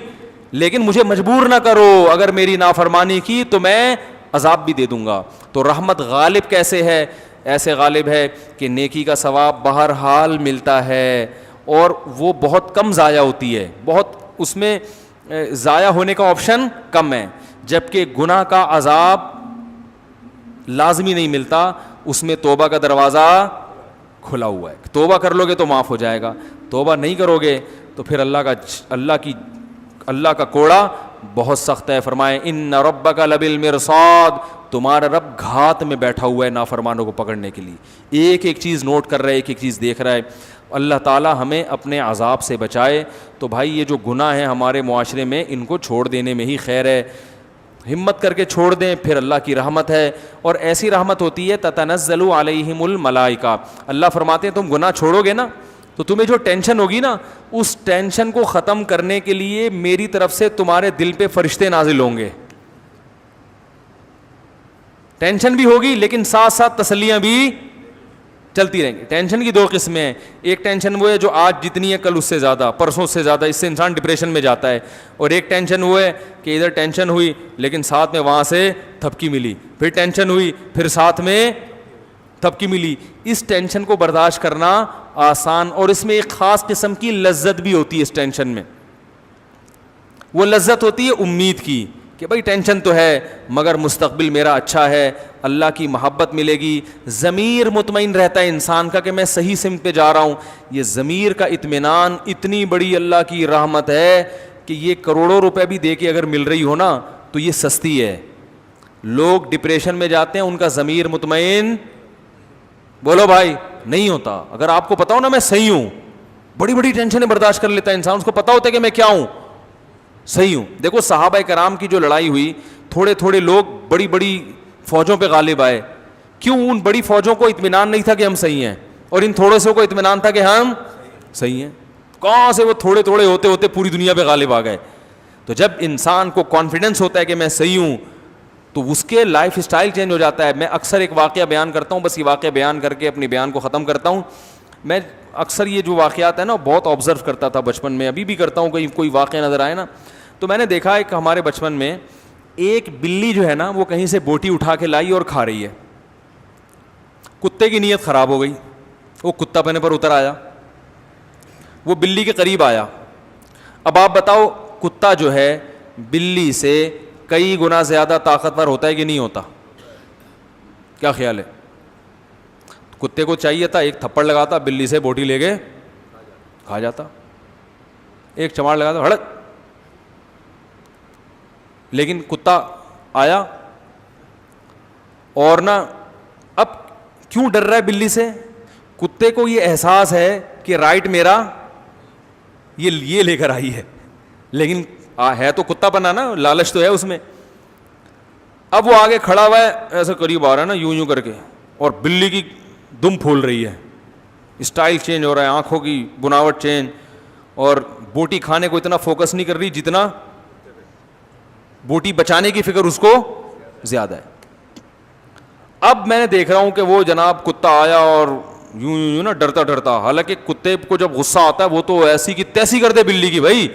لیکن مجھے مجبور نہ کرو, اگر میری نافرمانی کی تو میں عذاب بھی دے دوں گا. تو رحمت غالب کیسے ہے؟ ایسے غالب ہے کہ نیکی کا ثواب بہرحال ملتا ہے اور وہ بہت کم ضائع ہوتی ہے, بہت اس میں ضائع ہونے کا آپشن کم ہے. جبکہ گناہ کا عذاب لازمی نہیں ملتا, اس میں توبہ کا دروازہ کھلا ہوا ہے. توبہ کر لو گے تو معاف ہو جائے گا, توبہ نہیں کرو گے تو پھر اللہ کا کوڑا بہت سخت ہے. فرمائے ان ربک لبالمرصاد, تمہارا رب گھات میں بیٹھا ہوا ہے نافرمانوں کو پکڑنے کے لیے. ایک ایک چیز نوٹ کر رہا ہے, ایک ایک چیز دیکھ رہا ہے. اللہ تعالی ہمیں اپنے عذاب سے بچائے. تو بھائی یہ جو گناہ ہیں ہمارے معاشرے میں, ان کو چھوڑ دینے میں ہی خیر ہے. ہمت کر کے چھوڑ دیں, پھر اللہ کی رحمت ہے. اور ایسی رحمت ہوتی ہے تتنزل علیہم الملائکہ. اللہ فرماتے ہیں تم گناہ چھوڑو گے نا تو تمہیں جو ٹینشن ہوگی نا, اس ٹینشن کو ختم کرنے کے لیے میری طرف سے تمہارے دل پہ فرشتے نازل ہوں گے. ٹینشن بھی ہوگی لیکن ساتھ ساتھ تسلیاں بھی چلتی رہیں گی. ٹینشن کی 2 قسمیں ہیں. ایک ٹینشن وہ ہے جو آج جتنی ہے کل اس سے زیادہ, پرسوں سے زیادہ, اس سے انسان ڈپریشن میں جاتا ہے. اور ایک ٹینشن وہ ہے کہ ادھر ٹینشن ہوئی لیکن ساتھ میں وہاں سے تھپکی ملی, پھر ٹینشن ہوئی پھر ساتھ میں تھپکی ملی. اس ٹینشن کو برداشت کرنا آسان, اور اس میں ایک خاص قسم کی لذت بھی ہوتی ہے اس ٹینشن میں. وہ لذت ہوتی ہے امید کی کہ بھائی ٹینشن تو ہے مگر مستقبل میرا اچھا ہے, اللہ کی محبت ملے گی. ضمیر مطمئن رہتا ہے انسان کا کہ میں صحیح سمت پہ جا رہا ہوں. یہ ضمیر کا اطمینان اتنی بڑی اللہ کی رحمت ہے کہ یہ کروڑوں روپے بھی دے کے اگر مل رہی ہو نا تو یہ سستی ہے. لوگ ڈپریشن میں جاتے ہیں, ان کا ضمیر مطمئن بولو بھائی نہیں ہوتا. اگر آپ کو پتا ہو نا میں صحیح ہوں, بڑی بڑی ٹینشنیں برداشت کر لیتا ہے انسان, اس کو پتا ہوتا ہے کہ میں کیا ہوں, صحیح ہوں. دیکھو صحابہ کرام کی جو لڑائی ہوئی, تھوڑے تھوڑے لوگ بڑی بڑی فوجوں پہ غالب آئے. کیوں؟ ان بڑی فوجوں کو اطمینان نہیں تھا کہ ہم صحیح ہیں, اور ان تھوڑے سے کو اطمینان تھا کہ ہم صحیح ہیں. کہاں سے وہ تھوڑے تھوڑے ہوتے ہوتے پوری دنیا پہ غالب آ گئے. تو جب انسان کو کانفیڈنس ہوتا ہے کہ میں صحیح ہوں تو اس کے لائف اسٹائل چینج ہو جاتا ہے. میں اکثر ایک واقعہ بیان کرتا ہوں, بس یہ واقعہ بیان کر کے اپنی بیان کو ختم کرتا ہوں. میں اکثر یہ جو واقعات ہیں نا بہت آبزرو کرتا تھا بچپن میں, ابھی بھی کرتا ہوں. کوئی واقعہ نظر آئے نا تو میں نے دیکھا ایک ہمارے بچپن میں ایک بلی جو ہے نا وہ کہیں سے بوٹی اٹھا کے لائی اور کھا رہی ہے. کتے کی نیت خراب ہو گئی, وہ کتا پنے پر اتر آیا, وہ بلی کے قریب آیا. اب آپ بتاؤ کتا جو ہے بلی سے کئی گنا زیادہ طاقتور ہوتا ہے کہ نہیں ہوتا؟ کیا خیال ہے؟ کتے کو چاہیے تھا ایک تھپڑ لگاتا, بلی سے بوٹی لے کے کھا جاتا. ایک چماڑ لگا دو ہڑک. لیکن کتا آیا اور نا اب کیوں ڈر رہا ہے بلی سے؟ کتے کو یہ احساس ہے کہ رائٹ میرا یہ لے کر آئی ہے, لیکن ہے تو کتا بنا نا, لالچ تو ہے اس میں. اب وہ آگے کھڑا ہوا ہے, ایسے قریب آ رہا ہے نا یوں کر کے, اور بلی کی دم پھول رہی ہے, اسٹائل چینج ہو رہا ہے, آنکھوں کی بناوٹ چینج, اور بوٹی کھانے کو اتنا فوکس نہیں کر رہی جتنا بوٹی بچانے کی فکر اس کو زیادہ ہے. اب میں نے دیکھ رہا ہوں کہ وہ جناب کتا آیا اور یوں نا ڈرتا ڈرتا, حالانکہ کتے کو جب غصہ آتا ہے وہ تو ایسی کی تیسی کر دے بلی کی بھائی,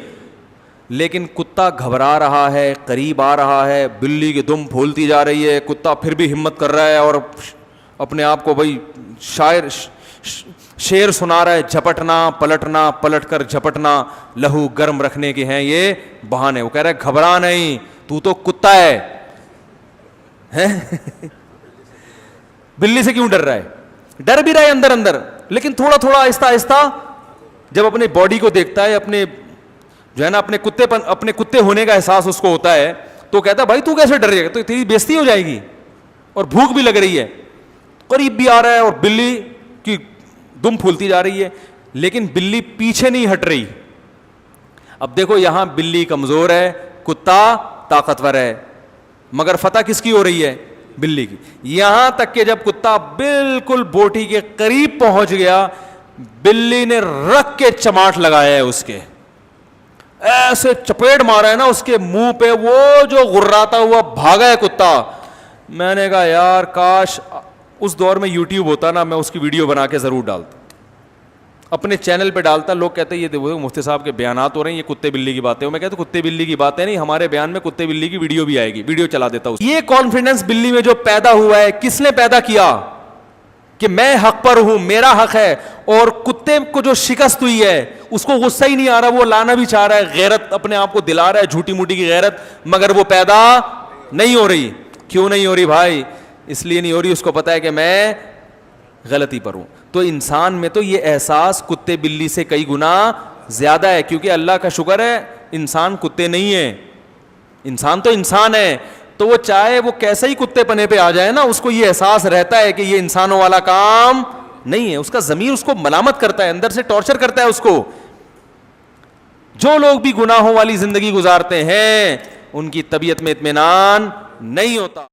لیکن کتا گھبرا رہا ہے, قریب آ رہا ہے, بلی کی دم پھولتی جا رہی ہے, کتا پھر بھی ہمت کر رہا ہے اور اپنے آپ کو بھائی شعر سنا رہا ہے, جھپٹنا پلٹنا پلٹ کر جھپٹنا لہو گرم رکھنے کے ہیں یہ بہانے. وہ کہہ رہا ہے گھبرا نہیں, تو کتا ہے. بلی سے کیوں ڈر رہا ہے؟ ڈر بھی رہا ہے اندر اندر, لیکن تھوڑا تھوڑا آہستہ آہستہ جب اپنے باڈی کو دیکھتا ہے, اپنے جو ہے نا اپنے کتے ہونے کا احساس اس کو ہوتا ہے, تو کہتا ہے بھائی تو کیسے ڈر رہی ہے, تو تیری بےزتی ہو جائے گی, اور بھوک بھی لگ رہی ہے, قریب بھی آ رہا ہے اور بلی کی دم پھولتی جا رہی ہے, لیکن بلی پیچھے نہیں ہٹ رہی. اب دیکھو یہاں بلی کمزور ہے, کتا طاقتور ہے, مگر فتح کس کی ہو رہی ہے؟ بلی کی. یہاں تک کہ جب کتا بالکل بوٹی کے قریب پہنچ گیا, بلی نے رکھ کے چماٹ لگایا ہے اس کے, ایسے چپیٹ مارا ہے نا اس کے منہ پہ, وہ جو غراتا ہوا بھاگا ہے کتا. میں نے کہا یار کاش اس دور میں یوٹیوب ہوتا نا, میں اس کی ویڈیو بنا کے ضرور ڈالتا, اپنے چینل پہ ڈالتا. لوگ کہتے ہیں یہ دیکھو مفتی صاحب کے بیانات ہو رہے ہیں, یہ کتے بلی کی باتیں. میں کہتا ہوں کتے بلی کی باتیں نہیں, ہمارے بیان میں کتے بلی کی ویڈیو بھی آئے گی, ویڈیو چلا دیتا ہوں. یہ کانفیڈنس بلی میں جو پیدا ہوا ہے, کس نے پیدا کیا؟ کہ میں حق پر ہوں, میرا حق ہے. اور کتے کو جو شکست ہوئی ہے اس کو غصہ ہی نہیں آ رہا, وہ لانا بھی چاہ رہا ہے, غیرت اپنے آپ کو دلا رہا ہے, جھوٹی موٹی کی غیرت, مگر وہ پیدا نہیں ہو رہی. کیوں نہیں ہو رہی بھائی؟ اس لیے نہیں ہو رہی, اس کو پتا ہے کہ میں غلطی پر ہوں. تو انسان میں تو یہ احساس کتے بلی سے کئی گنا زیادہ ہے, کیونکہ اللہ کا شکر ہے انسان کتے نہیں ہے, انسان تو انسان ہے. تو وہ چاہے وہ کیسے ہی کتے پنے پہ آ جائے نا, اس کو یہ احساس رہتا ہے کہ یہ انسانوں والا کام نہیں ہے. اس کا ضمیر اس کو ملامت کرتا ہے, اندر سے ٹارچر کرتا ہے اس کو. جو لوگ بھی گناہوں والی زندگی گزارتے ہیں ان کی طبیعت میں اطمینان نہیں ہوتا.